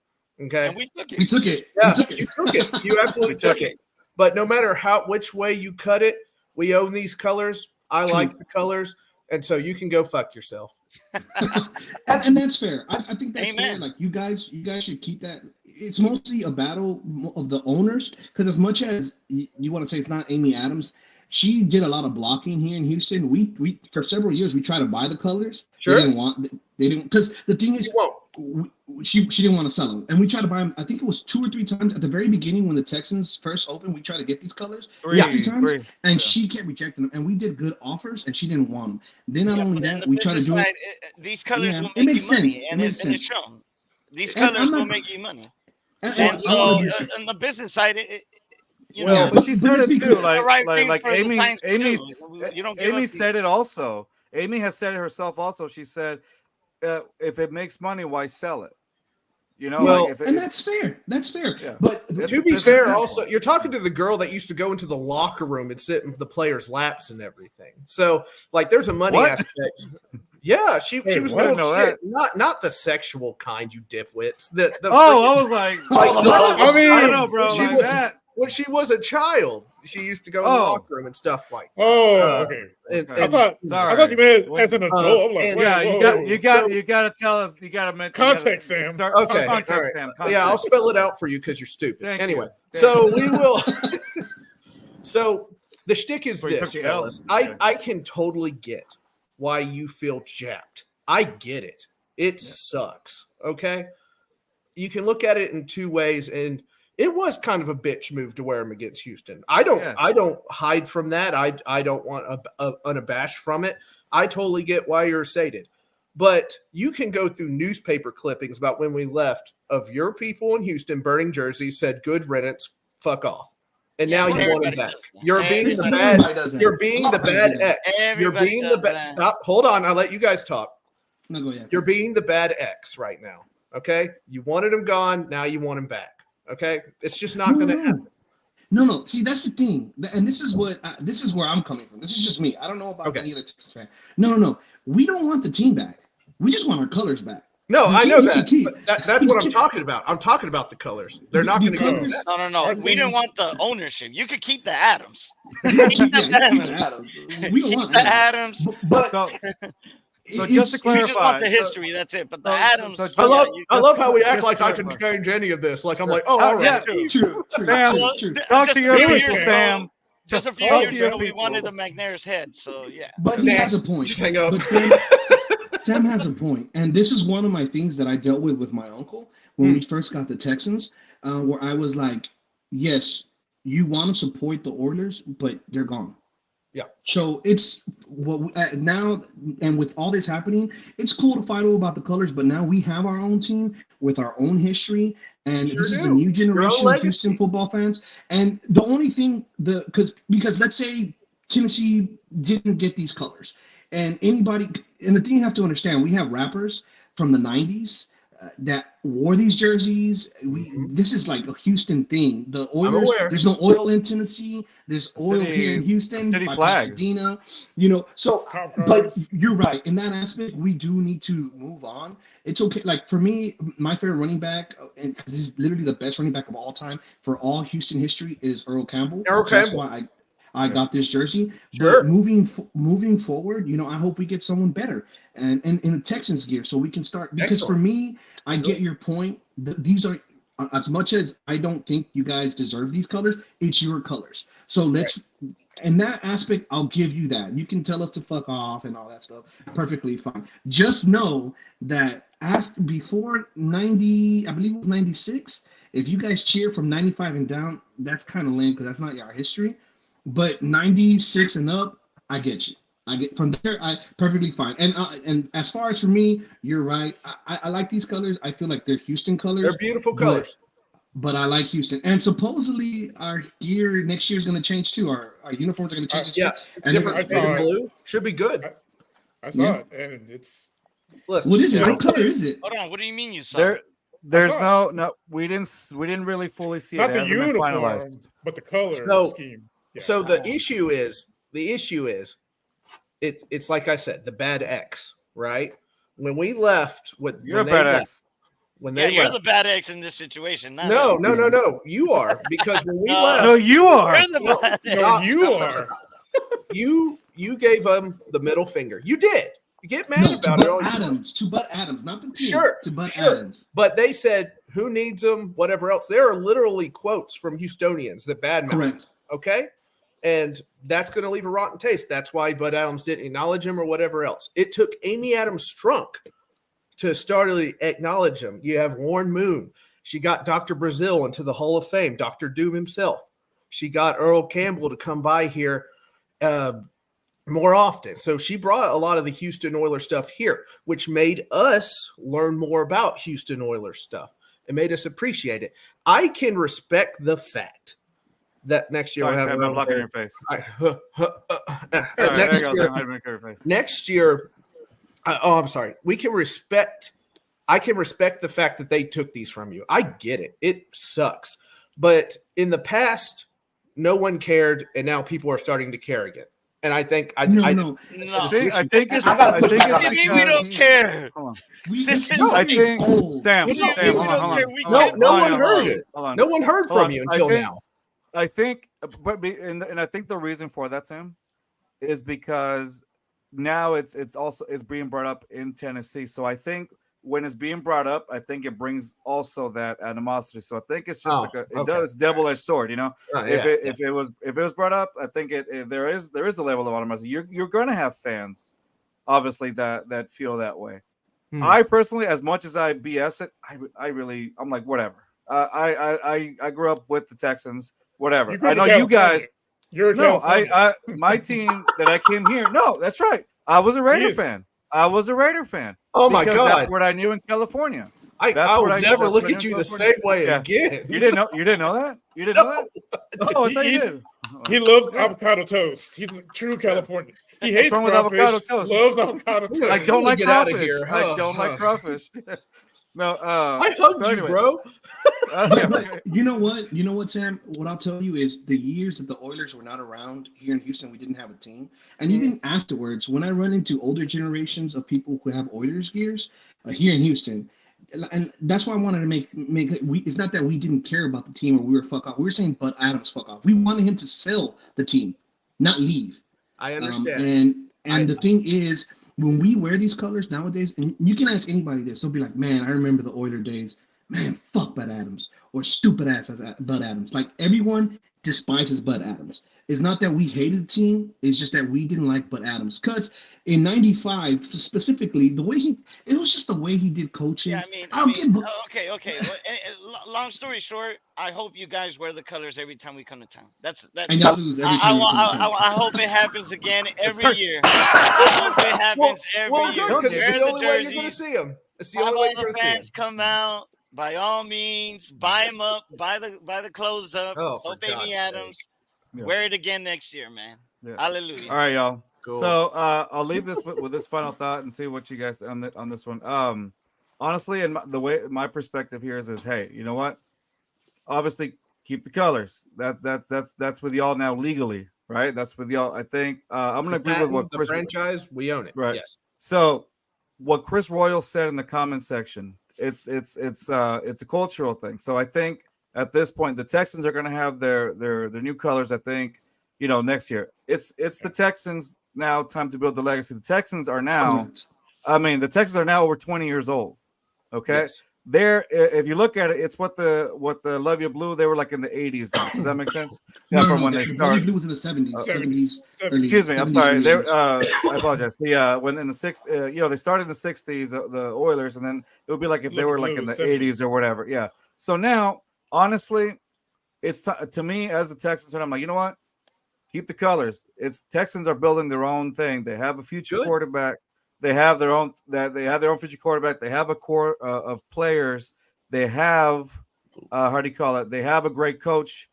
Okay. And we took it. We took it. Yeah, you took it. You absolutely took it. But no matter which way you cut it, we own these colors. I like the colors, and so you can go fuck yourself. and that's fair. I think that's fair. Like you guys should keep that. It's mostly a battle of the owners because as much as you want to say it's not Amy Adams, she did a lot of blocking here in Houston. We for several years we tried to buy the colors. Sure. They didn't because the thing is She won't. she didn't want to sell them, and we tried to buy them. I think it was 2 or 3 times at the very beginning when the Texans first opened. We tried to get these colors 3 times, and she kept rejecting them. And we did good offers, and she didn't want them. Then not only that, we tried to do it. These colors will it make makes you money, sense. and It makes it's sense. shown. These And colors I'm will not- make you money. And And so, on the business side, you Well, know, but she but said let's it be too. clear. the right thing Like for the Amy, times to do. Amy's, You don't give Amy up said it also. Amy has said it herself also. She said, if it makes money, why sell it? You know, Well, like if it, and that's fair. That's fair. Yeah. But It's To a be business fair, standpoint. also you're talking to the girl that used to go into the locker room and sit in the players' laps and everything. So, like, there's a money What? aspect. Yeah, she Wait, was what? doing I shit. didn't know Not the sexual kind, you dipwits. The I was like, Like, I mean, I don't know, bro. she Like was- that. when she was a child, she used to go in the Oh. locker room and stuff like that. Oh, okay. And, Okay. I and- thought Sorry. you meant as an adult. I'm like, and- wait, Yeah, whoa. you got to tell us. You got to mention Context, Sam. Okay, Context, all right. Sam. Yeah, I'll Context. spell it out for you because you're stupid. Thank anyway, you. so Thank we will. So the shtick is Well, you this, took the L. fellas. Okay. I can totally get why you feel japped. I get it. It sucks. Okay, you can look at it in 2 ways, and it was kind of a bitch move to wear him against Houston. I don't hide from that. I don't want unabashed from it. I totally get why you're sated. But you can go through newspaper clippings about when we left of your people in Houston burning jerseys, said good riddance, fuck off. And Yeah, now but you want him everybody back. does that. You're being the Everybody bad. does that. You're being A lot the of guys bad do that. X. You're Everybody being the does bad. that. Stop. Hold on. I'll let you guys talk. No, go ahead. You're being the bad X right now. Okay. You wanted him gone. Now you want him back. Okay. It's just not going to happen. No. See, that's the thing, and this is where I'm coming from. This is just me. I don't know about any other Texas fan. No. We don't want the team back. We just want our colors back. No, The I team know you can that. keep. But that's what I'm talking about. I'm talking about the colors. They're not going to The go. colors- No. I We think- didn't want the ownership. You could keep the Adams. Yeah, Keep you the keep the Adams. Adams. We don't Keep want the Adams. Adams. But So, so it's- just to We clarify, just want the history. That's it. But the Adams. so I love, Yeah, I love how we just act like I can clarify. change any of this. Like I'm like, oh, all right. yeah. true. Sam, True. talk Just to a your few Really, people, years Sam. ago- Just a few Talk years to your ago, we people. wanted the McNair's head. So yeah. But he Nah, has a point. just hang up. But Sam has a point, and this is one of my things that I dealt with my uncle when we first got the Texans, where I was like, "Yes, you want to support the Oilers, but they're gone." Yeah. So it's what now, and with all this happening, it's cool to fight all about the colors, but now we have our own team with our own history, and Sure this is do. a new Your own generation of legacy. Houston football fans. And the only thing, because let's say Tennessee didn't get these colors, and the thing you have to understand, we have rappers from the '90s that wore these jerseys. This is like a Houston thing. The Oilers, aware. there's no oil in Tennessee. There's oil City- here in Houston. city by flag. Pasadena, So, Cop but cars. you're right. In that aspect, we do need to move on. It's okay. Like for me, my favorite running back, and because he's literally the best running back of all time for all Houston history, is Earl Campbell. Earl That's Campbell. why I got this jersey. Sure. But moving forward, I hope we get someone better and in the Texans gear so we can start. Because for Excellent. me, I get your point. These are, as much as I don't think you guys deserve these colors, it's your colors. So let's. In that aspect, I'll give you that. You can tell us to fuck off and all that stuff. Perfectly fine. Just know that before 90, I believe it was 96, if you guys cheer from 95 and down, that's kind of lame because that's not your history. But 96 and up, I get you. I get from there. I perfectly fine. And as far as for me, you're right. I like these colors. I feel like they're Houston colors. They're beautiful colors. But I like Houston. And supposedly our gear next year is going to change too. Our uniforms are going to change. Yeah, And different I shade saw of it. blue should be good. I saw Yeah. it, and it's Listen, What is it? Yeah. What color is it? Hold on. What do you mean you saw? There's saw no. We didn't really fully see not it. the It hasn't been uniform, finalized. but the color So- scheme. Yeah. So the issue is it's like I said, the bad X, right? When we left, You're a bad X. When Yeah, they you're left, the bad eggs in this situation. Not no, us. no, you are because when we No. left, No, you are. You're the bad egg. No, you are. You gave them the middle finger. You did. You get mad No, to about it. all Bud you want. Adams. To Bud Adams, not the team. Sure, To Bud sure. Adams. But they said, "Who needs them?" Whatever else. There are literally quotes from Houstonians that badmouth. Correct. Okay, And that's going to leave a rotten taste. That's why Bud Adams didn't acknowledge him or whatever else. It took Amy Adams Strunk to start to acknowledge him. You have Warren Moon. She got Dr. Brazil into the Hall of Fame, Dr. Doom himself. She got Earl Campbell to come by here more often. So she brought a lot of the Houston Oilers stuff here, which made us learn more about Houston Oilers stuff. It made us appreciate it. I can respect the fact that next year Sorry, we'll have Sam, I'm blocking your face. Next year, I'm sorry. I can respect the fact that they took these from you. I get it. It sucks. But in the past, no one cared, and now people are starting to care again. And I think I think we don't care. I think Sam, hold on. No one heard it. No one heard from you until now. I think, and I think the reason for that, Sam, is because now it's being brought up in Tennessee. So I think when it's being brought up, I think it brings also that animosity. So I think it's just does double-edged sword, you know. If it was brought up, I think there is a level of animosity. You're going to have fans, obviously, that feel that way. I personally, as much as I BS it, I'm like whatever. I grew up with the Texans. Whatever. I know you guys. My team that I came here. No, that's right. I was a Raider fan. Oh my God! That's what I knew in California. I would never look at you the same way again. You didn't know that? You didn't know that? Oh, I thought you did. He loved avocado toast. He's a true Californian. He hates with avocado toast. Loves avocado toast. I don't like crawfish. I don't like crawfish. No, I hugged you, bro. You know what, Sam? What I'll tell you is the years that the Oilers were not around here in Houston, we didn't have a team. And even afterwards, when I run into older generations of people who have Oilers gears here in Houston, and that's why I wanted to make it's not that we didn't care about the team or we were fuck off. We were saying Bud Adams fuck off. We wanted him to sell the team, not leave. I understand. The thing is, when we wear these colors nowadays, and you can ask anybody this, they'll be like, man, I remember the Oiler days. Man, fuck Bud Adams or stupid ass Bud Adams. Like everyone despises Bud Adams. It's not that we hated the team. It's just that we didn't like Bud Adams. Because in 95, specifically, it was just the way he did coaches. Yeah, okay. Well, long story short, I hope you guys wear the colors every time we come to town. And y'all lose every time. I hope it happens again every year. I hope it happens every year. Because it's the only way you're going to see them. It's the only way you're going to see them. Fans come out. By all means, buy them up, buy the clothes up. Hope Amy Adams. Yeah. Wear it again next year, man. Yeah. Hallelujah. All right, y'all. Cool. So I'll leave this with this final thought and see what you guys on this one. Honestly, and the way my perspective here is hey, you know what? Obviously, keep the colors. That's with y'all now legally, right? That's with y'all. I think I'm gonna agree with what Chris, the franchise. We own it, right? Yes. So what Chris Royal said in the comment section. It's a cultural thing. So I think at this point the Texans are going to have their new colors. I think next year. It's the Texans now. Time to build the legacy. The Texans are now. The Texans are now over 20 years old. Okay, yes. If you look at it, it's what the Love You Blue. They were like in the 80s. Now. Does that make sense? Yeah, from when they started. Blue was in the 70s. 70s. Excuse me. I'm sorry. I apologize. When in the they started in the 60s, the Oilers, and then it would be like if they were like in the 80s or whatever. Yeah. So now, honestly, it's to me as a Texans fan, I'm like, you know what? Keep the colors. Texans are building their own thing. They have a future quarterback. They have their own future quarterback. They have a core of players. They have how do you call it? They have a great coach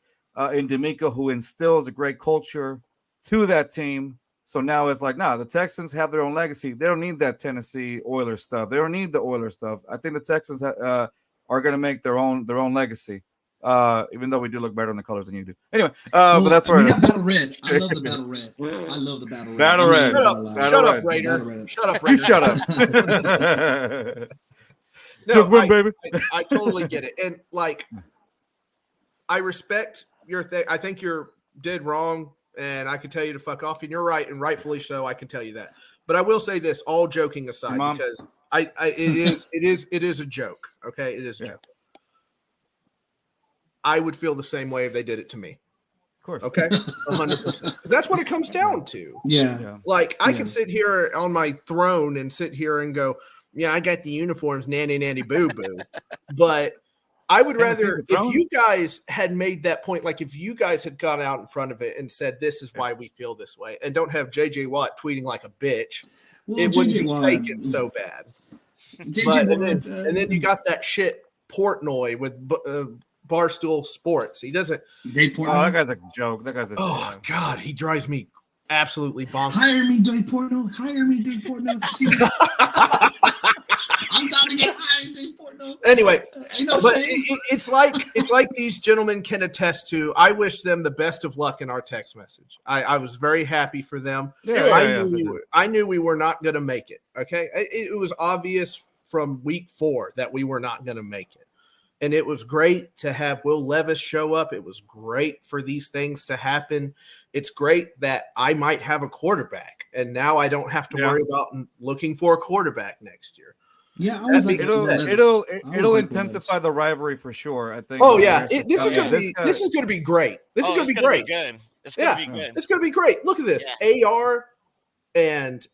in D'Amico who instills a great culture to that team. So now it's like, the Texans have their own legacy. They don't need that Tennessee Oilers stuff. They don't need the Oilers stuff. I think the Texans are going to make their own legacy. Even though we do look better in the colors than you do. Anyway, but that's where it is. Battle red. I love the battle red. I love the battle red. Battle red. Shut up, Raider. Shut up, Raider. You shut up. No, I totally get it. And I respect your thing. I think you're dead wrong, and I can tell you to fuck off, and you're right, and rightfully so. I can tell you that. But I will say this, all joking aside, because it is a joke. Okay, it is a joke. I would feel the same way if they did it to me. course. Okay, 100%. Because that's what it comes down to. Yeah. Yeah. Like I Yeah. can sit here on my throne and sit here and go, yeah, I got the uniforms, nanny nanny boo boo, but I would rather Tennessee's a if throne? you guys had made that point, like if you guys had gone out in front of it and said this is why we feel this way, and don't have JJ Watt tweeting like a bitch, Well, it wouldn't JJ be Watt, taken so bad. JJ But Watt, and then you got that shit Portnoy with Barstool Sports. He doesn't. Dave Oh, that Portnoy. guy's a joke. That guy's a Oh joke. God, he drives me absolutely bonkers. Hire me, Dave Portnoy. Hire me, Dave Portnoy. See, I'm down to get hired, Dave Portnoy. Anyway, You know what but I'm saying? it's like these gentlemen can attest to. I wish them the best of luck in our text message. I was very happy for them. Yeah, I knew we were not going to make it. Okay, it was obvious from week 4 that we were not going to make it. And it was great to have Will Levis show up. It was great for these things to happen. It's great that I might have a quarterback, and now I don't have to worry about looking for a quarterback next year. Yeah, I always like It'll- Will Levis. It'll I always it'll like Will intensify Levis. the rivalry for sure. I think. Oh yeah, This this is guy- going to be great. This is going to be great. Good. It's gonna be good. It's going to be great. Look at this. AR and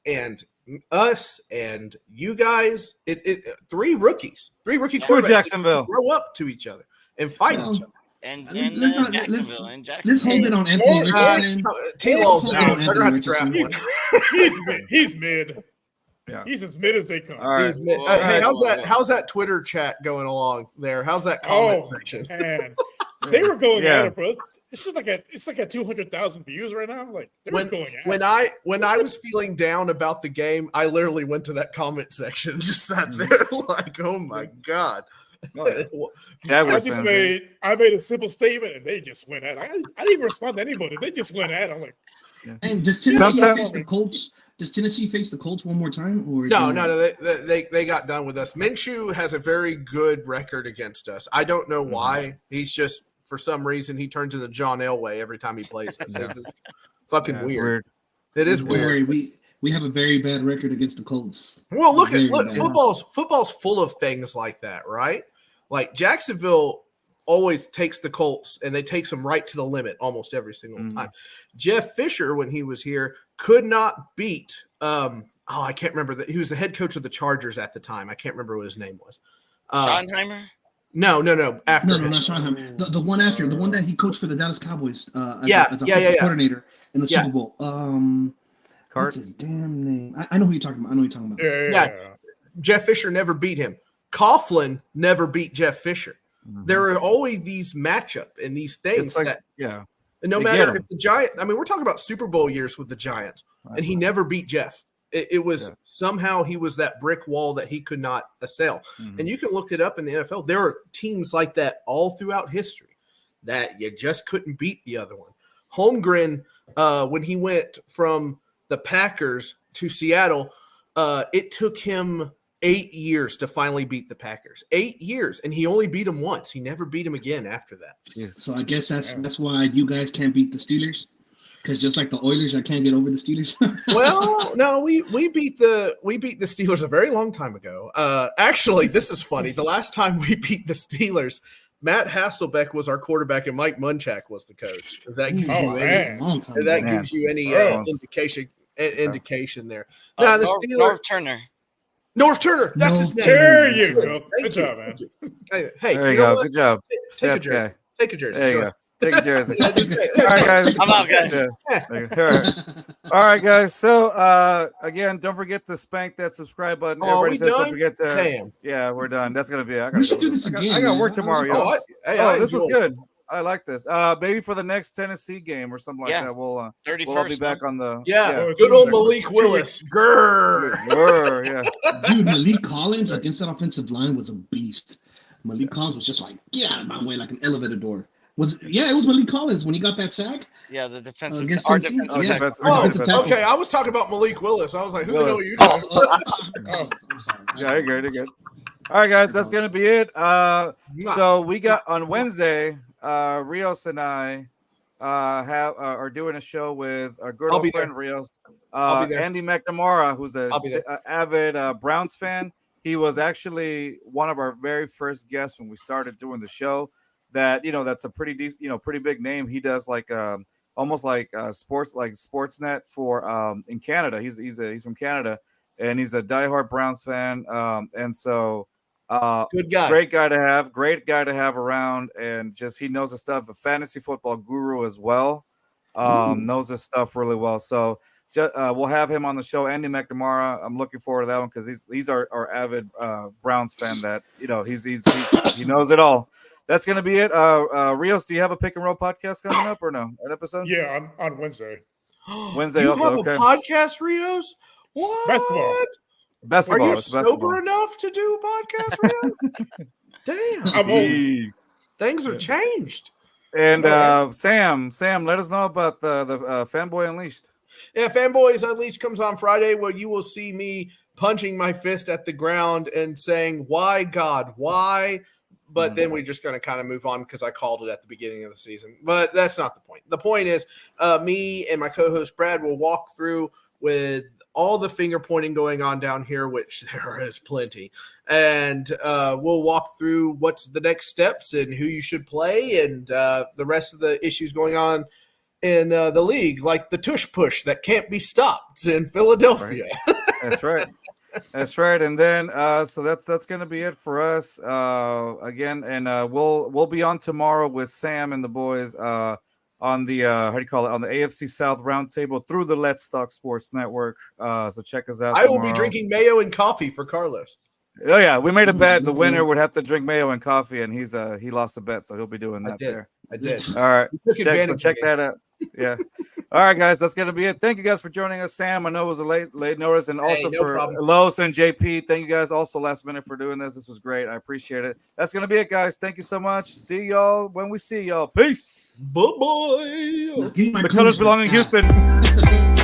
us and you guys. It 3 rookies. 3 rookie Screw quarterbacks Jacksonville. grow up to each other and fight Well, each other. And Let's not- let's- Jacksonville. Let's hold it on Anthony Richardson. T-Law's Hold out. on, They're going to have to Anthony draft He's, one. he's mid. Yeah. He's as mid as they come. All right. He's mid- Whoa, hey, whoa, how's that Twitter chat going along there? How's that comment section? Man. They were going Yeah. at it, bro. It's just like at 200,000 views right now. Like they were going at When it. I was feeling down about the game, I literally went to that comment section and just sat there like, oh my God. Oh, yeah. I Jaguars just fans, made a simple statement and they just went at it. I didn't even respond to anybody. They just went at it. I'm like, And does Tennessee Sometimes- face the Colts? Does Tennessee face the Colts one more time? Or No, they got done with us. Minshew has a very good record against us. I don't know why. He's just, for some reason, he turns into John Elway every time he plays us. It's fucking yeah, it's weird. It is Don't weird. worry, we have a very bad record against the Colts. Well, look, Very bad. football's full of things like that, right? Like Jacksonville always takes the Colts and they takes them right to the limit almost every single time. Jeff Fisher, when he was here, could not beat. I can't remember that. He was the head coach of the Chargers at the time. I can't remember what his name was. Schottenheimer? No. After No, him. not Schottenheimer. The one after, the one that he coached for the Dallas Cowboys as a Yeah. offensive coordinator in the Yeah. Super Bowl. Cart. What's his damn name? I know who you're talking about. yeah. Jeff Fisher never beat him. Coughlin never beat Jeff Fisher. There are always these matchup and these things It's like, that yeah. and no They matter get 'em. if the Giants, I mean, we're talking about Super Bowl years with the Giants, and he never beat Jeff. It was somehow he was that brick wall that he could not assail. And you can look it up in the NFL. There are teams like that all throughout history that you just couldn't beat the other one. Holmgren, when he went from the Packers to Seattle, it took him 8 years to finally beat the Packers. 8 years, and he only beat them once. He never beat him again after that. So I guess that's why you guys can't beat the Steelers, because just like the Oilers, I can't get over the Steelers. Well, no, we beat the Steelers a very long time ago. Actually, this is funny. The last time we beat the Steelers, Matt Hasselbeck was our quarterback and Mike Munchak was the coach. If that gives Oh, you man. any, a long time if that ago. gives you any Oh. indication there. Now the Steelers, North Turner. North Turner, that's his name. There you go. Thank Good you. job, man. Thank you. Hey, There you know go. what? Good job. Take a Stats jersey. guy. Take a jersey. There you go. Take a jersey. Take All right, guys. I'm out, guys. Yeah. All right. All right, guys. So again, don't forget to spank that subscribe button. Oh, Everybody we says done? don't forget to. Damn. Yeah, we're done. That's gonna be it. We should do this again, I got man. work tomorrow, yo. I This was enjoyed it. good. I like this. Maybe for the next Tennessee game or something like Yeah. that, we'll all 31st. be back on the. Yeah, Oh, good old it's Malik 2 Willis. Grrr. Yeah. Dude, Malik Collins against that offensive line was a beast. Malik Collins was just like, get out of my way, like an elevator door. It was Malik Collins when he got that sack. Yeah, the defensive. Against Our Tennessee? defensive Yeah. tackle. Oh, Defensive tackle. okay. I was talking about Malik Willis. I was like, who the hell are Willis. you Oh, talking about? I'm sorry. Yeah, you're good. You're good. All right, guys, that's gonna be it. So we got on Wednesday. Rios and I are doing a show with our good I'll old be there. friend Rios. I'll be there. Andy McNamara, who's I'll be there. a avid Browns fan. He was actually one of our very first guests when we started doing the show. that that's a pretty decent, pretty big name. He does like almost like Sportsnet for in Canada. He's from Canada, and he's a diehard Browns fan. And so Good guy. great guy to have around, and just he knows his stuff. A fantasy football guru as well. Knows his stuff really well. So we'll have him on the show. Andy McNamara. I'm looking forward to that one because he's our avid Browns fan. That he knows it all. That's gonna be it. Rios, do you have a pick and roll podcast coming up or no? An episode? Yeah, on Wednesday. Wednesday You also. have Okay. a podcast, Rios? What? Basketball. Basketball. Are you it's sober basketball. enough to do a podcast, Rios? Damn. I'm old. Hey. Things have changed. And All Sam, let us know about the Fanboy Unleashed. Yeah, Fanboys Unleashed comes on Friday, where you will see me punching my fist at the ground and saying, "Why, God, why?" But then we're just going to kind of move on because I called it at the beginning of the season. But that's not the point. The point is me and my co-host Brad will walk through with all the finger pointing going on down here, which there is plenty. And we'll walk through what's the next steps and who you should play and the rest of the issues going on in the league, like the tush push that can't be stopped in Philadelphia. Right. That's right. That's right. And then so that's gonna be it for us again. And we'll be on tomorrow with Sam and the boys on the how do you call it, on the AFC South Roundtable through the Let's Talk Sports Network. So check us out. I will tomorrow. be drinking mayo and coffee for Carlos. Oh yeah, we made a bet. The winner would have to drink mayo and coffee, and he lost the bet, so he'll be doing that there. I did. All right, You took advantage of check me. that out. Yeah. All right, guys, that's gonna be it. Thank you guys for joining us, Sam. I know it was a late notice, and also no for problem. Los and JP. Thank you guys also last minute for doing this. This was great. I appreciate it. That's gonna be it, guys. Thank you so much. See y'all when we see y'all. Peace. Bye-bye. The colors belong in Houston.